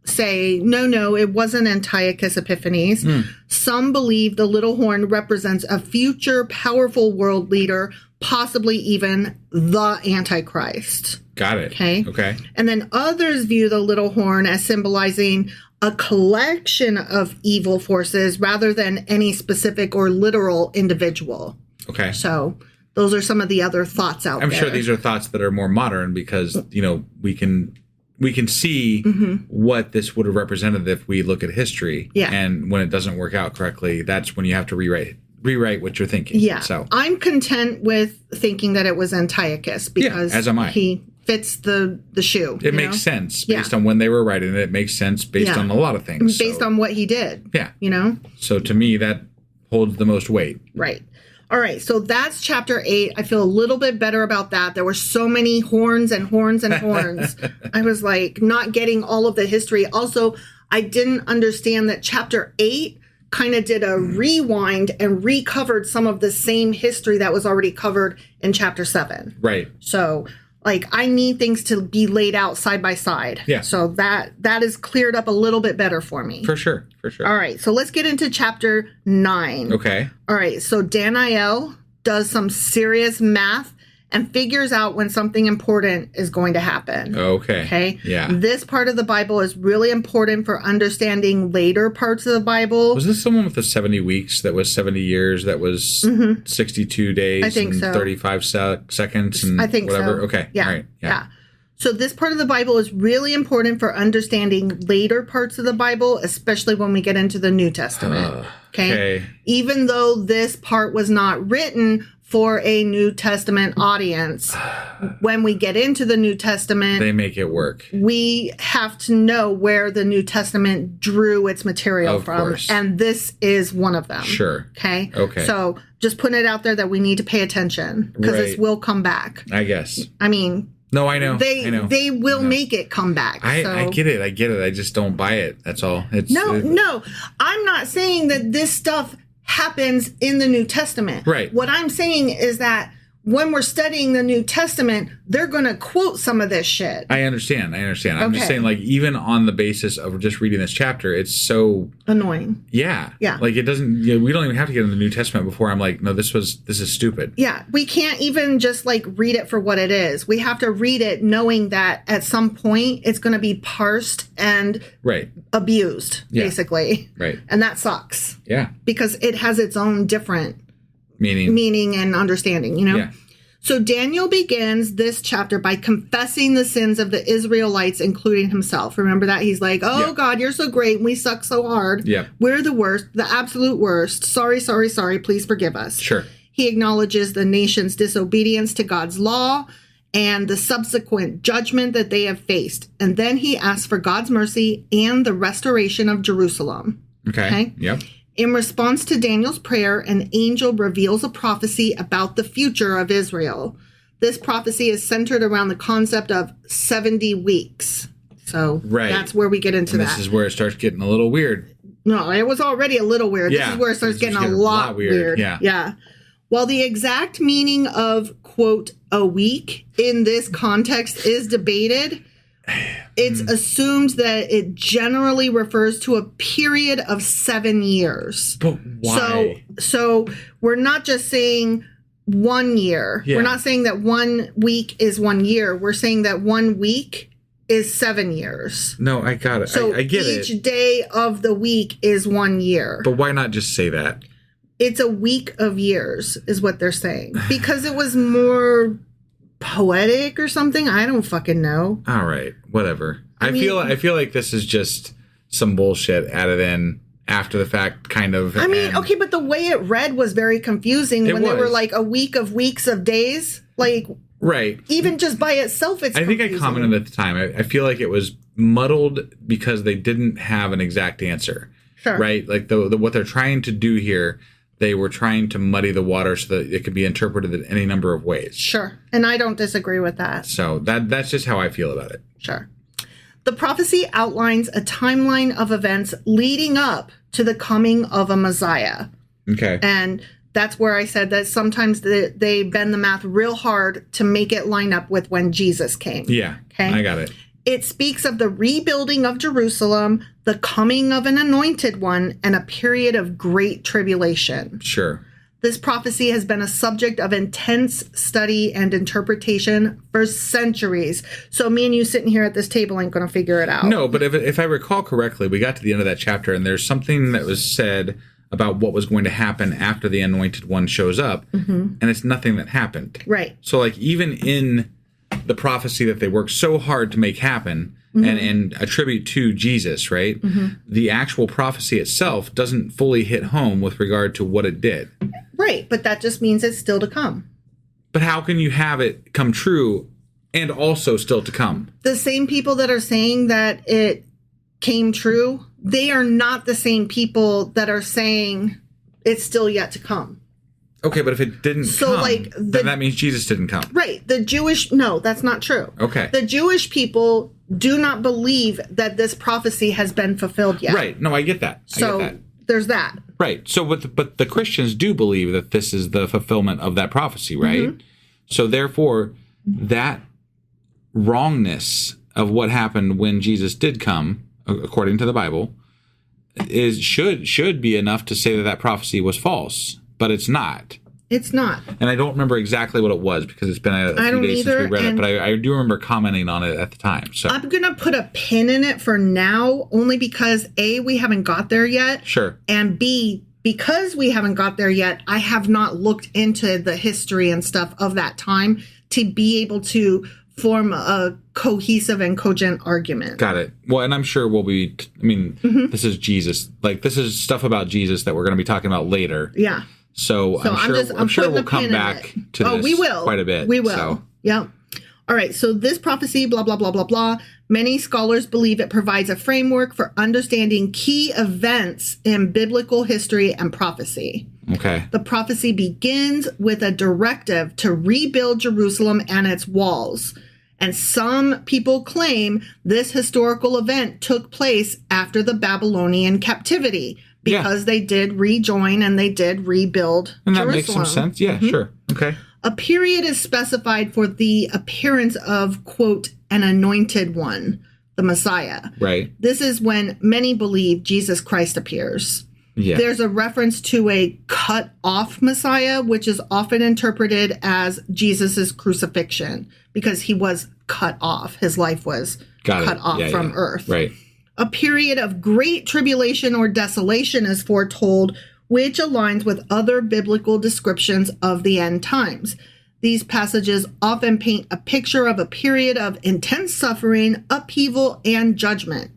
[SPEAKER 2] say, no, it wasn't Antiochus Epiphanes. Some believe the little horn represents a future powerful world leader, possibly even the Antichrist.
[SPEAKER 3] Got it.
[SPEAKER 2] Okay. And then others view the little horn as symbolizing a collection of evil forces rather than any specific or literal individual.
[SPEAKER 3] Okay.
[SPEAKER 2] So those are some of the other thoughts out there.
[SPEAKER 3] I'm sure these are thoughts that are more modern because, we can see what this would have represented if we look at history.
[SPEAKER 2] Yeah.
[SPEAKER 3] And when it doesn't work out correctly, that's when you have to rewrite what you're thinking.
[SPEAKER 2] Yeah.
[SPEAKER 3] So
[SPEAKER 2] I'm content with thinking that it was Antiochus because
[SPEAKER 3] as am I.
[SPEAKER 2] He fits the shoe.
[SPEAKER 3] It makes sense based on when they were writing it. It makes sense based on a lot of things.
[SPEAKER 2] Based on what he did.
[SPEAKER 3] Yeah.
[SPEAKER 2] So
[SPEAKER 3] to me, that holds the most weight.
[SPEAKER 2] Right. All right, so that's chapter 8. I feel a little bit better about that. There were so many horns and horns and horns. I was like not getting all of the history. Also, I didn't understand that chapter 8 kind of did a rewind and recovered some of the same history that was already covered in chapter 7.
[SPEAKER 3] Right.
[SPEAKER 2] So, I need things to be laid out side by side.
[SPEAKER 3] Yeah.
[SPEAKER 2] So that is cleared up a little bit better for me.
[SPEAKER 3] For sure.
[SPEAKER 2] All right, so let's get into chapter 9.
[SPEAKER 3] Okay.
[SPEAKER 2] All right, so Daniel does some serious math and figures out when something important is going to happen.
[SPEAKER 3] Okay. Yeah.
[SPEAKER 2] This part of the Bible is really important for understanding later parts of the Bible.
[SPEAKER 3] Was this someone with the 70 weeks that was 70 years that was 62 days
[SPEAKER 2] I think
[SPEAKER 3] and
[SPEAKER 2] so.
[SPEAKER 3] 35 seconds and
[SPEAKER 2] I think
[SPEAKER 3] whatever?
[SPEAKER 2] so.
[SPEAKER 3] Okay.
[SPEAKER 2] Yeah.
[SPEAKER 3] All right. Yeah.
[SPEAKER 2] So this part of the Bible is really important for understanding later parts of the Bible, especially when we get into the New Testament. Okay. Even though this part was not written for a New Testament audience, when we get into the New Testament,
[SPEAKER 3] they make it work.
[SPEAKER 2] We have to know where the New Testament drew its material from.
[SPEAKER 3] Course.
[SPEAKER 2] And this is one of them.
[SPEAKER 3] Sure.
[SPEAKER 2] Okay.
[SPEAKER 3] So
[SPEAKER 2] just putting it out there that we need to pay attention because this will come back.
[SPEAKER 3] I guess.
[SPEAKER 2] I mean,
[SPEAKER 3] no, I know.
[SPEAKER 2] They will make it come back.
[SPEAKER 3] I get it. I just don't buy it. That's all.
[SPEAKER 2] No. I'm not saying that this stuff happens in the New Testament.
[SPEAKER 3] Right.
[SPEAKER 2] What I'm saying is that when we're studying the New Testament, they're going to quote some of this shit.
[SPEAKER 3] I understand. I'm just saying, even on the basis of just reading this chapter, it's so
[SPEAKER 2] annoying.
[SPEAKER 3] Yeah.
[SPEAKER 2] Yeah.
[SPEAKER 3] It doesn't, we don't even have to get in the New Testament before I'm like, no, this is stupid.
[SPEAKER 2] Yeah. We can't even just read it for what it is. We have to read it knowing that at some point it's going to be parsed and abused, basically.
[SPEAKER 3] Right.
[SPEAKER 2] And that sucks.
[SPEAKER 3] Yeah.
[SPEAKER 2] Because it has its own different meaning and understanding,
[SPEAKER 3] Yeah.
[SPEAKER 2] So Daniel begins this chapter by confessing the sins of the Israelites, including himself. Remember that? He's like, God, you're so great. We suck so hard.
[SPEAKER 3] Yeah.
[SPEAKER 2] We're the worst, the absolute worst. Sorry. Please forgive us.
[SPEAKER 3] Sure.
[SPEAKER 2] He acknowledges the nation's disobedience to God's law and the subsequent judgment that they have faced. And then he asks for God's mercy and the restoration of Jerusalem.
[SPEAKER 3] Okay. Yep.
[SPEAKER 2] In response to Daniel's prayer, an angel reveals a prophecy about the future of Israel. This prophecy is centered around the concept of 70 weeks. So that's where we get into that.
[SPEAKER 3] This is where it starts getting a little weird.
[SPEAKER 2] No, it was already a little weird.
[SPEAKER 3] Yeah.
[SPEAKER 2] This is where it starts getting a lot weird. Yeah. While the exact meaning of, quote, a week in this context is debated, it's assumed that it generally refers to a period of 7 years.
[SPEAKER 3] But why?
[SPEAKER 2] So we're not just saying 1 year.
[SPEAKER 3] Yeah.
[SPEAKER 2] We're not saying that 1 week is 1 year. We're saying that 1 week is 7 years.
[SPEAKER 3] No, I got it.
[SPEAKER 2] So
[SPEAKER 3] I get it.
[SPEAKER 2] each day of the week is 1 year.
[SPEAKER 3] But why not just say that?
[SPEAKER 2] It's a week of years is what they're saying. Because it was more poetic or something. I don't fucking know.
[SPEAKER 3] All right, whatever. I feel like this is just some bullshit added in after the fact, kind of.
[SPEAKER 2] I mean, okay, but the way it read was very confusing when they were like a week of weeks of days.
[SPEAKER 3] Right.
[SPEAKER 2] Even just by itself, it's confusing.
[SPEAKER 3] I think I commented at the time. I feel like it was muddled because they didn't have an exact answer.
[SPEAKER 2] Sure.
[SPEAKER 3] Right? Like what they're trying to do here, they were trying to muddy the water so that it could be interpreted in any number of ways.
[SPEAKER 2] Sure. And I don't disagree with that.
[SPEAKER 3] So that's just how I feel about it.
[SPEAKER 2] Sure. The prophecy outlines a timeline of events leading up to the coming of a Messiah.
[SPEAKER 3] Okay.
[SPEAKER 2] And that's where I said that sometimes they bend the math real hard to make it line up with when Jesus came.
[SPEAKER 3] Yeah.
[SPEAKER 2] Okay.
[SPEAKER 3] I got it.
[SPEAKER 2] It speaks of the rebuilding of Jerusalem, the coming of an anointed one, and a period of great tribulation.
[SPEAKER 3] Sure.
[SPEAKER 2] This prophecy has been a subject of intense study and interpretation for centuries. So me and you sitting here at this table ain't going to figure it out.
[SPEAKER 3] No, but if I recall correctly, we got to the end of that chapter and there's something that was said about what was going to happen after the anointed one shows up, and it's nothing that happened.
[SPEAKER 2] Right.
[SPEAKER 3] So like even in the prophecy that they worked so hard to make happen and attribute to Jesus, right? The actual prophecy itself doesn't fully hit home with regard to what it did.
[SPEAKER 2] Right, but that just means it's still to come.
[SPEAKER 3] But how can you have it come true and also still to come?
[SPEAKER 2] The same people that are saying that it came true, they are not the same people that are saying it's still yet to come.
[SPEAKER 3] Okay, but if it didn't come, then that means Jesus didn't come.
[SPEAKER 2] Right. No, that's not true.
[SPEAKER 3] Okay.
[SPEAKER 2] The Jewish people do not believe that this prophecy has been fulfilled yet.
[SPEAKER 3] Right. No, I get that.
[SPEAKER 2] There's that.
[SPEAKER 3] Right. So, but the Christians do believe that this is the fulfillment of that prophecy, right? So, therefore, that wrongness of what happened when Jesus did come, according to the Bible, should be enough to say that prophecy was false. But it's not.
[SPEAKER 2] It's not.
[SPEAKER 3] And I don't remember exactly what it was because it's been a few days since we read it. But I do remember commenting on it at the time. So
[SPEAKER 2] I'm going to put a pin in it for now, only because A, we haven't got there yet.
[SPEAKER 3] Sure.
[SPEAKER 2] And B, because we haven't got there yet, I have not looked into the history and stuff of that time to be able to form a cohesive and cogent argument.
[SPEAKER 3] Got it. Well, and I'm sure we'll be, this is Jesus. Like, this is stuff about Jesus that we're going to be talking about later.
[SPEAKER 2] Yeah.
[SPEAKER 3] So I'm sure we'll come back to this
[SPEAKER 2] we will.
[SPEAKER 3] Quite a bit.
[SPEAKER 2] We will.
[SPEAKER 3] So.
[SPEAKER 2] Yeah. All right. So this prophecy, blah, blah, blah, blah, blah. Many scholars believe it provides a framework for understanding key events in biblical history and prophecy.
[SPEAKER 3] Okay.
[SPEAKER 2] The prophecy begins with a directive to rebuild Jerusalem and its walls. And some people claim this historical event took place after the Babylonian captivity, because they did rejoin and they did rebuild
[SPEAKER 3] and that
[SPEAKER 2] Jerusalem.
[SPEAKER 3] Makes some sense. Yeah, sure. Okay.
[SPEAKER 2] A period is specified for the appearance of, quote, an anointed one, the Messiah.
[SPEAKER 3] Right.
[SPEAKER 2] This is when many believe Jesus Christ appears. Yeah. There's a reference to a cut off Messiah, which is often interpreted as Jesus's crucifixion, because he was cut off. His life was cut off from earth.
[SPEAKER 3] Right.
[SPEAKER 2] A period of great tribulation or desolation is foretold, which aligns with other biblical descriptions of the end times. These passages often paint a picture of a period of intense suffering, upheaval, and judgment.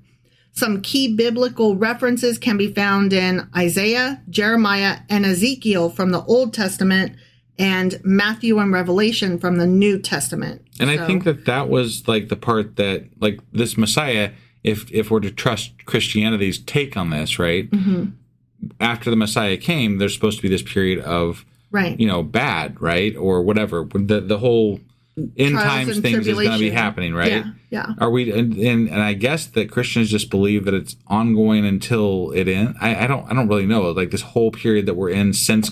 [SPEAKER 2] Some key biblical references can be found in Isaiah, Jeremiah, and Ezekiel from the Old Testament, and Matthew and Revelation from the New Testament.
[SPEAKER 3] And I think that was like the part that, like, this Messiah, if we're to trust Christianity's take on this, right? After the Messiah came, there's supposed to be this period of, bad, right? Or whatever. The whole end times things is going to be happening, right?
[SPEAKER 2] Yeah.
[SPEAKER 3] Are we? And I guess that Christians just believe that it's ongoing until it ends. I don't really know. Like, this whole period that we're in since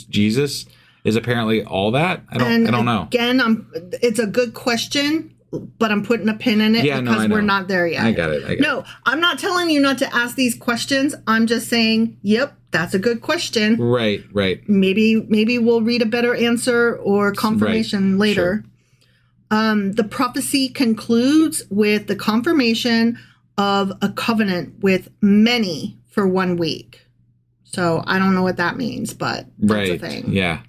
[SPEAKER 3] Jesus is apparently all that. I don't know.
[SPEAKER 2] Again, it's a good question, but I'm putting a pin in it because we're not there yet.
[SPEAKER 3] I got it.
[SPEAKER 2] No, I'm not telling you not to ask these questions. I'm just saying, yep, that's a good question.
[SPEAKER 3] Right.
[SPEAKER 2] Maybe we'll read a better answer or confirmation later. Sure. The prophecy concludes with the confirmation of a covenant with many for 1 week. So I don't know what that means, but that's a thing.
[SPEAKER 3] Yeah.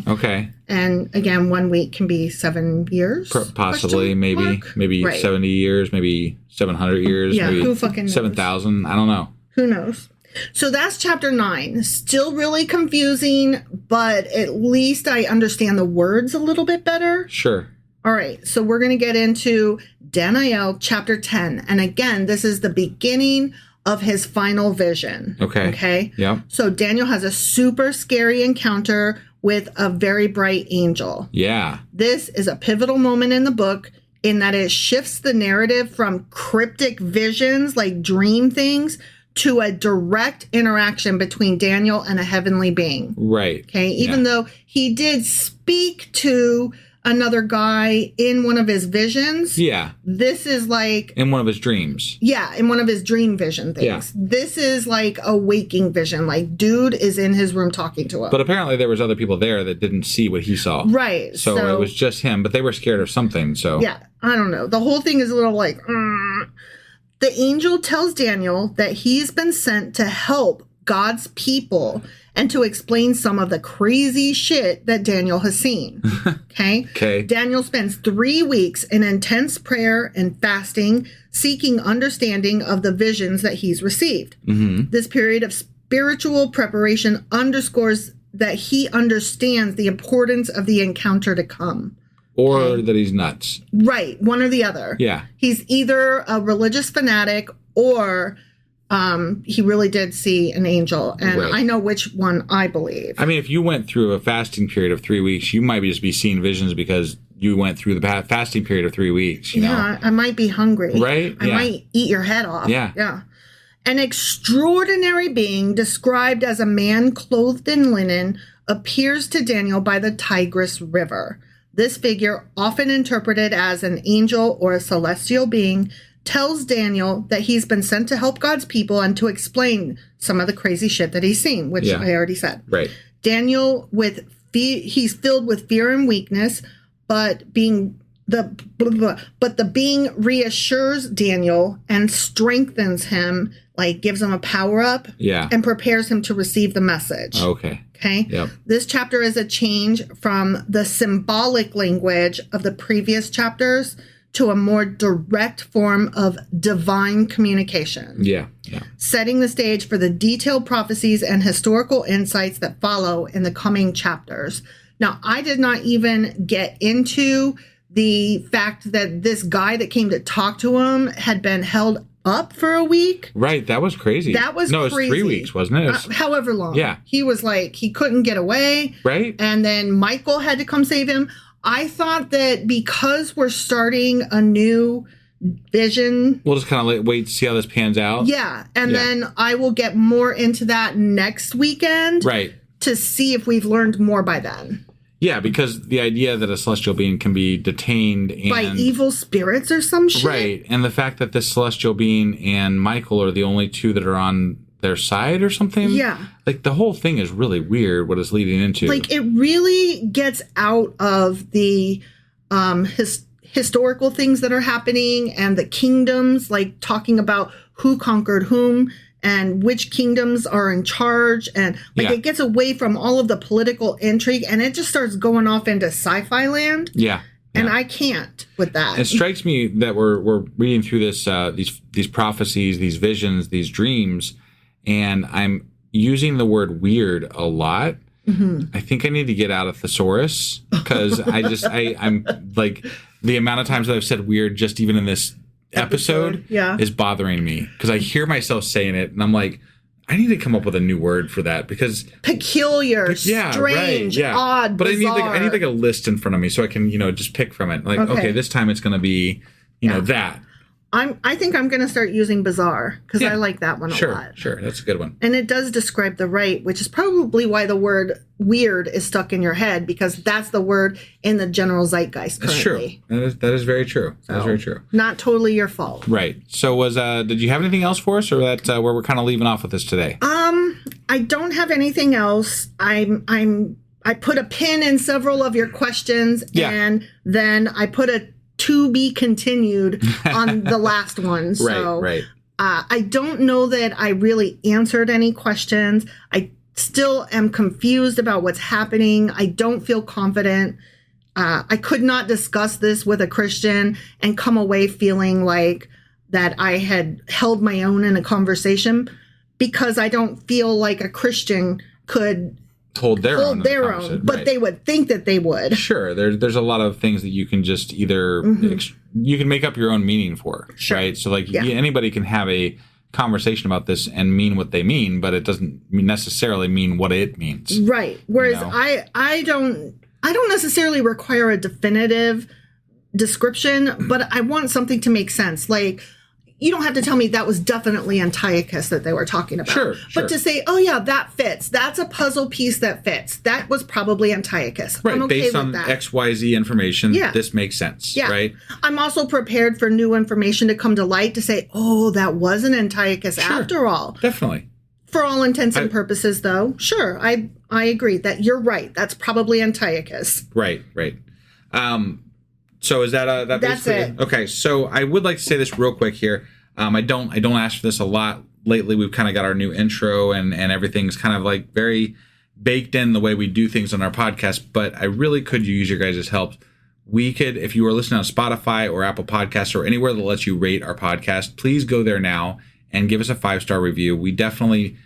[SPEAKER 3] Okay.
[SPEAKER 2] And again, 1 week can be 7 years.
[SPEAKER 3] Possibly, maybe 70 years, maybe 700 years.
[SPEAKER 2] Yeah,
[SPEAKER 3] maybe
[SPEAKER 2] who fucking knows?
[SPEAKER 3] 7,000. I don't know.
[SPEAKER 2] Who knows? So that's chapter 9. Still really confusing, but at least I understand the words a little bit better.
[SPEAKER 3] Sure.
[SPEAKER 2] All right, so we're going to get into Daniel chapter 10. And again, this is the beginning of his final vision. Okay.
[SPEAKER 3] Yeah.
[SPEAKER 2] So Daniel has a super scary encounter with a very bright angel.
[SPEAKER 3] Yeah.
[SPEAKER 2] This is a pivotal moment in the book in that it shifts the narrative from cryptic visions, like dream things, to a direct interaction between Daniel and a heavenly being.
[SPEAKER 3] Right.
[SPEAKER 2] Okay. Even though he did speak to another guy in one of his visions.
[SPEAKER 3] Yeah.
[SPEAKER 2] This is like...
[SPEAKER 3] in one of his dreams.
[SPEAKER 2] Yeah, in one of his dream vision things.
[SPEAKER 3] Yeah.
[SPEAKER 2] This is like a waking vision. Like, dude is in his room talking to him.
[SPEAKER 3] But apparently there was other people there that didn't see what he saw.
[SPEAKER 2] Right.
[SPEAKER 3] So it was just him, but they were scared of something, so...
[SPEAKER 2] yeah, I don't know. The whole thing is a little like... The angel tells Daniel that he's been sent to help God's people and to explain some of the crazy shit that Daniel has seen. Okay? Daniel spends 3 weeks in intense prayer and fasting, seeking understanding of the visions that he's received.
[SPEAKER 3] Mm-hmm.
[SPEAKER 2] This period of spiritual preparation underscores that he understands the importance of the encounter to come.
[SPEAKER 3] Or that he's nuts.
[SPEAKER 2] Right. One or the other.
[SPEAKER 3] Yeah.
[SPEAKER 2] He's either a religious fanatic or he really did see an angel. And
[SPEAKER 3] right.
[SPEAKER 2] I know which one I believe.
[SPEAKER 3] I mean, if you went through a fasting period of 3 weeks, you might just be seeing visions because you went through the fasting period of 3 weeks. You know?
[SPEAKER 2] I might be hungry.
[SPEAKER 3] Right?
[SPEAKER 2] I might eat your head off.
[SPEAKER 3] Yeah.
[SPEAKER 2] Yeah. An extraordinary being described as a man clothed in linen appears to Daniel by the Tigris River. This figure, often interpreted as an angel or a celestial being, tells Daniel that he's been sent to help God's people and to explain some of the crazy shit that he's seen, which I already said.
[SPEAKER 3] Right.
[SPEAKER 2] Daniel, he's filled with fear and weakness, but the being reassures Daniel and strengthens him, like gives him a power up, and prepares him to receive the message.
[SPEAKER 3] Okay. Yep.
[SPEAKER 2] This chapter is a change from the symbolic language of the previous chapters to a more direct form of divine communication.
[SPEAKER 3] Yeah.
[SPEAKER 2] Setting the stage for the detailed prophecies and historical insights that follow in the coming chapters. Now, I did not even get into the fact that this guy that came to talk to him had been held up for a week.
[SPEAKER 3] Right. That was crazy.
[SPEAKER 2] That was
[SPEAKER 3] crazy.
[SPEAKER 2] crazy.
[SPEAKER 3] It was 3 weeks, wasn't it?
[SPEAKER 2] However long.
[SPEAKER 3] Yeah.
[SPEAKER 2] He was like, he couldn't get away.
[SPEAKER 3] Right.
[SPEAKER 2] And then Michael had to come save him. I thought that because we're starting a new vision.
[SPEAKER 3] We'll just kind of wait to see how this pans out.
[SPEAKER 2] Yeah. And then I will get more into that next weekend.
[SPEAKER 3] Right.
[SPEAKER 2] To see if we've learned more by then.
[SPEAKER 3] Yeah, because the idea that a celestial being can be detained
[SPEAKER 2] by evil spirits or some shit.
[SPEAKER 3] Right. And the fact that this celestial being and Michael are the only two that are on their side or something.
[SPEAKER 2] Yeah.
[SPEAKER 3] Like the whole thing is really weird what it's leading into.
[SPEAKER 2] Like it really gets out of the historical things that are happening and the kingdoms, like talking about who conquered whom and which kingdoms are in charge. And it gets away from all of the political intrigue and it just starts going off into sci-fi land.
[SPEAKER 3] Yeah.
[SPEAKER 2] And I can't with that.
[SPEAKER 3] It strikes me that we're reading through this these prophecies, these visions, these dreams, and I'm using the word weird a lot. Mm-hmm. I think I need to get out a thesaurus because I'm like the amount of times that I've said weird just even in this episode is bothering me because I hear myself saying it and I'm like, I need to come up with a new word for that because
[SPEAKER 2] peculiar, strange, odd,
[SPEAKER 3] but
[SPEAKER 2] bizarre.
[SPEAKER 3] I need like a list in front of me so I can just pick from it. Like okay this time it's going to be that.
[SPEAKER 2] I think I'm going to start using bizarre because I like that one a lot.
[SPEAKER 3] Sure, that's a good one.
[SPEAKER 2] And it does describe the right, which is probably why the word weird is stuck in your head because that's the word in the general zeitgeist currently.
[SPEAKER 3] That's true. That is very true. That is very true.
[SPEAKER 2] Not totally your fault.
[SPEAKER 3] Right. So did you have anything else for us or that where we're kind of leaving off with this today?
[SPEAKER 2] I don't have anything else. I put a pin in several of your questions and then I put a to be continued on the last one. So
[SPEAKER 3] right.
[SPEAKER 2] I don't know that I really answered any questions. I still am confused about what's happening. I don't feel confident. I could not discuss this with a Christian and come away feeling like that I had held my own in a conversation because I don't feel like a Christian could
[SPEAKER 3] hold their own.
[SPEAKER 2] But they would think that they would.
[SPEAKER 3] Sure. There's a lot of things that you can just either you can make up your own meaning for, right? So like anybody can have a conversation about this and mean what they mean, but it doesn't necessarily mean what it means.
[SPEAKER 2] Right. Whereas I don't necessarily require a definitive description, but I want something to make sense. Like, you don't have to tell me that was definitely Antiochus that they were talking about.
[SPEAKER 3] Sure.
[SPEAKER 2] But to say, oh yeah, that fits. That's a puzzle piece that fits. That was probably Antiochus.
[SPEAKER 3] Right.
[SPEAKER 2] I'm okay
[SPEAKER 3] Based
[SPEAKER 2] with
[SPEAKER 3] on
[SPEAKER 2] that.
[SPEAKER 3] XYZ information, this makes sense.
[SPEAKER 2] Yeah.
[SPEAKER 3] Right.
[SPEAKER 2] I'm also prepared for new information to come to light to say, oh, that wasn't Antiochus after all.
[SPEAKER 3] Definitely.
[SPEAKER 2] For all intents and purposes, though, sure, I agree that you're right. That's probably Antiochus.
[SPEAKER 3] Right. So is that
[SPEAKER 2] that's it?
[SPEAKER 3] Okay. So I would like to say this real quick here. I don't ask for this a lot lately. We've kind of got our new intro and everything's kind of like very baked in the way we do things on our podcast. But I really could use your guys' help. We could, if you are listening on Spotify or Apple Podcasts or anywhere that lets you rate our podcast, please go there now and give us a 5-star review. We definitely,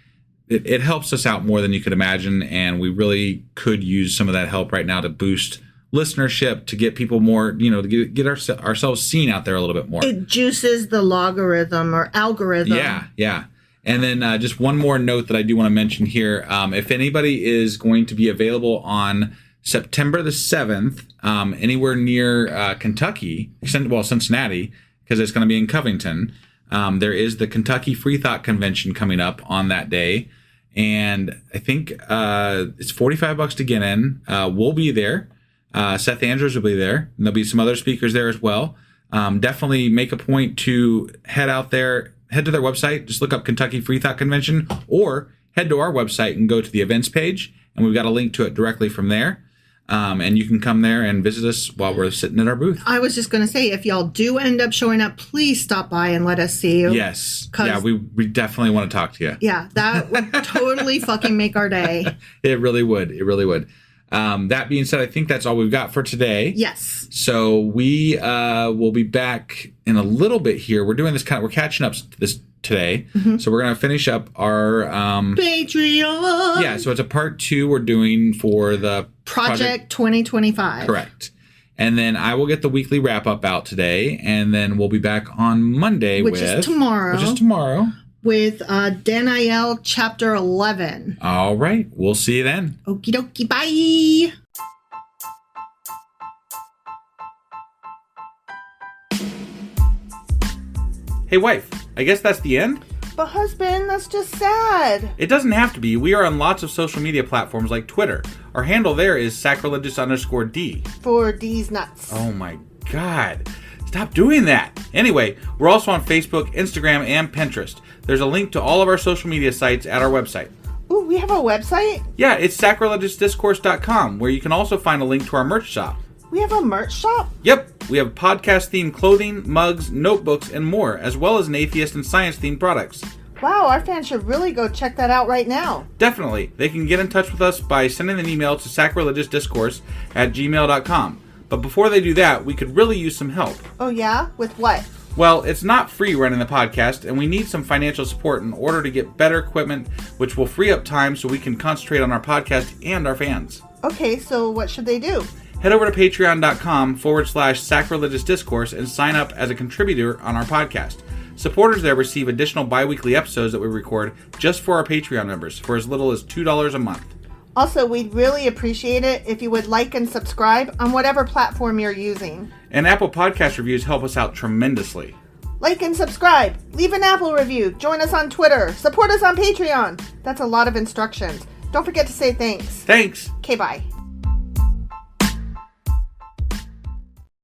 [SPEAKER 3] it helps us out more than you could imagine. And we really could use some of that help right now to boost listenership, to get people more, to get ourselves seen out there a little bit more.
[SPEAKER 2] It juices the logarithm or algorithm.
[SPEAKER 3] Yeah. And then just one more note that I do want to mention here. If anybody is going to be available on September the 7th, anywhere near Kentucky, Cincinnati, because it's going to be in Covington, there is the Kentucky Free Thought Convention coming up on that day. And I think it's $45 to get in. We'll be there. Seth Andrews will be there, and there'll be some other speakers there as well. Definitely make a point to head out there, head to their website, just look up Kentucky Free Thought Convention, or head to our website and go to the events page, and we've got a link to it directly from there. And you can come there and visit us while we're sitting at our booth.
[SPEAKER 2] I was just going to say, if y'all do end up showing up, please stop by and let us see you.
[SPEAKER 3] Yes. Yeah, we definitely want to talk to you.
[SPEAKER 2] Yeah, that would totally fucking make our day.
[SPEAKER 3] It really would. That being said, I think that's all we've got for today.
[SPEAKER 2] Yes.
[SPEAKER 3] So we will be back in a little bit here. We're doing this we're catching up this today. Mm-hmm. So we're going to finish up our
[SPEAKER 2] Patreon.
[SPEAKER 3] Yeah, so it's a part 2 we're doing for the
[SPEAKER 2] Project 2025.
[SPEAKER 3] Correct. And then I will get the weekly wrap up out today, and then we'll be back on Monday
[SPEAKER 2] which is tomorrow. With Daniel chapter 11.
[SPEAKER 3] All right. We'll see you then.
[SPEAKER 2] Okie dokie. Bye.
[SPEAKER 3] Hey, wife. I guess that's the end?
[SPEAKER 2] But husband, that's just sad.
[SPEAKER 3] It doesn't have to be. We are on lots of social media platforms like Twitter. Our handle there is sacrilegious_D.
[SPEAKER 2] For D's nuts.
[SPEAKER 3] Oh my God. Stop doing that. Anyway, we're also on Facebook, Instagram, and Pinterest. There's a link to all of our social media sites at our website.
[SPEAKER 2] Ooh, we have a website?
[SPEAKER 3] Yeah, it's sacrilegiousdiscourse.com, where you can also find a link to our merch shop.
[SPEAKER 2] We have a merch shop?
[SPEAKER 3] Yep, we have podcast-themed clothing, mugs, notebooks, and more, as well as an atheist and science-themed products.
[SPEAKER 2] Wow, our fans should really go check that out right now.
[SPEAKER 3] Definitely. They can get in touch with us by sending an email to sacrilegiousdiscourse@gmail.com. But before they do that, we could really use some help.
[SPEAKER 2] Oh yeah? With what?
[SPEAKER 3] Well, it's not free running the podcast, and we need some financial support in order to get better equipment, which will free up time so we can concentrate on our podcast and our fans.
[SPEAKER 2] Okay, so what should they do?
[SPEAKER 3] Head over to patreon.com/sacrilegiousdiscourse and sign up as a contributor on our podcast. Supporters there receive additional bi-weekly episodes that we record just for our Patreon members for as little as $2 a month.
[SPEAKER 2] Also, we'd really appreciate it if you would like and subscribe on whatever platform you're using.
[SPEAKER 3] And Apple Podcast reviews help us out tremendously.
[SPEAKER 2] Like and subscribe. Leave an Apple review. Join us on Twitter. Support us on Patreon. That's a lot of instructions. Don't forget to say thanks.
[SPEAKER 3] Thanks.
[SPEAKER 2] Okay, bye.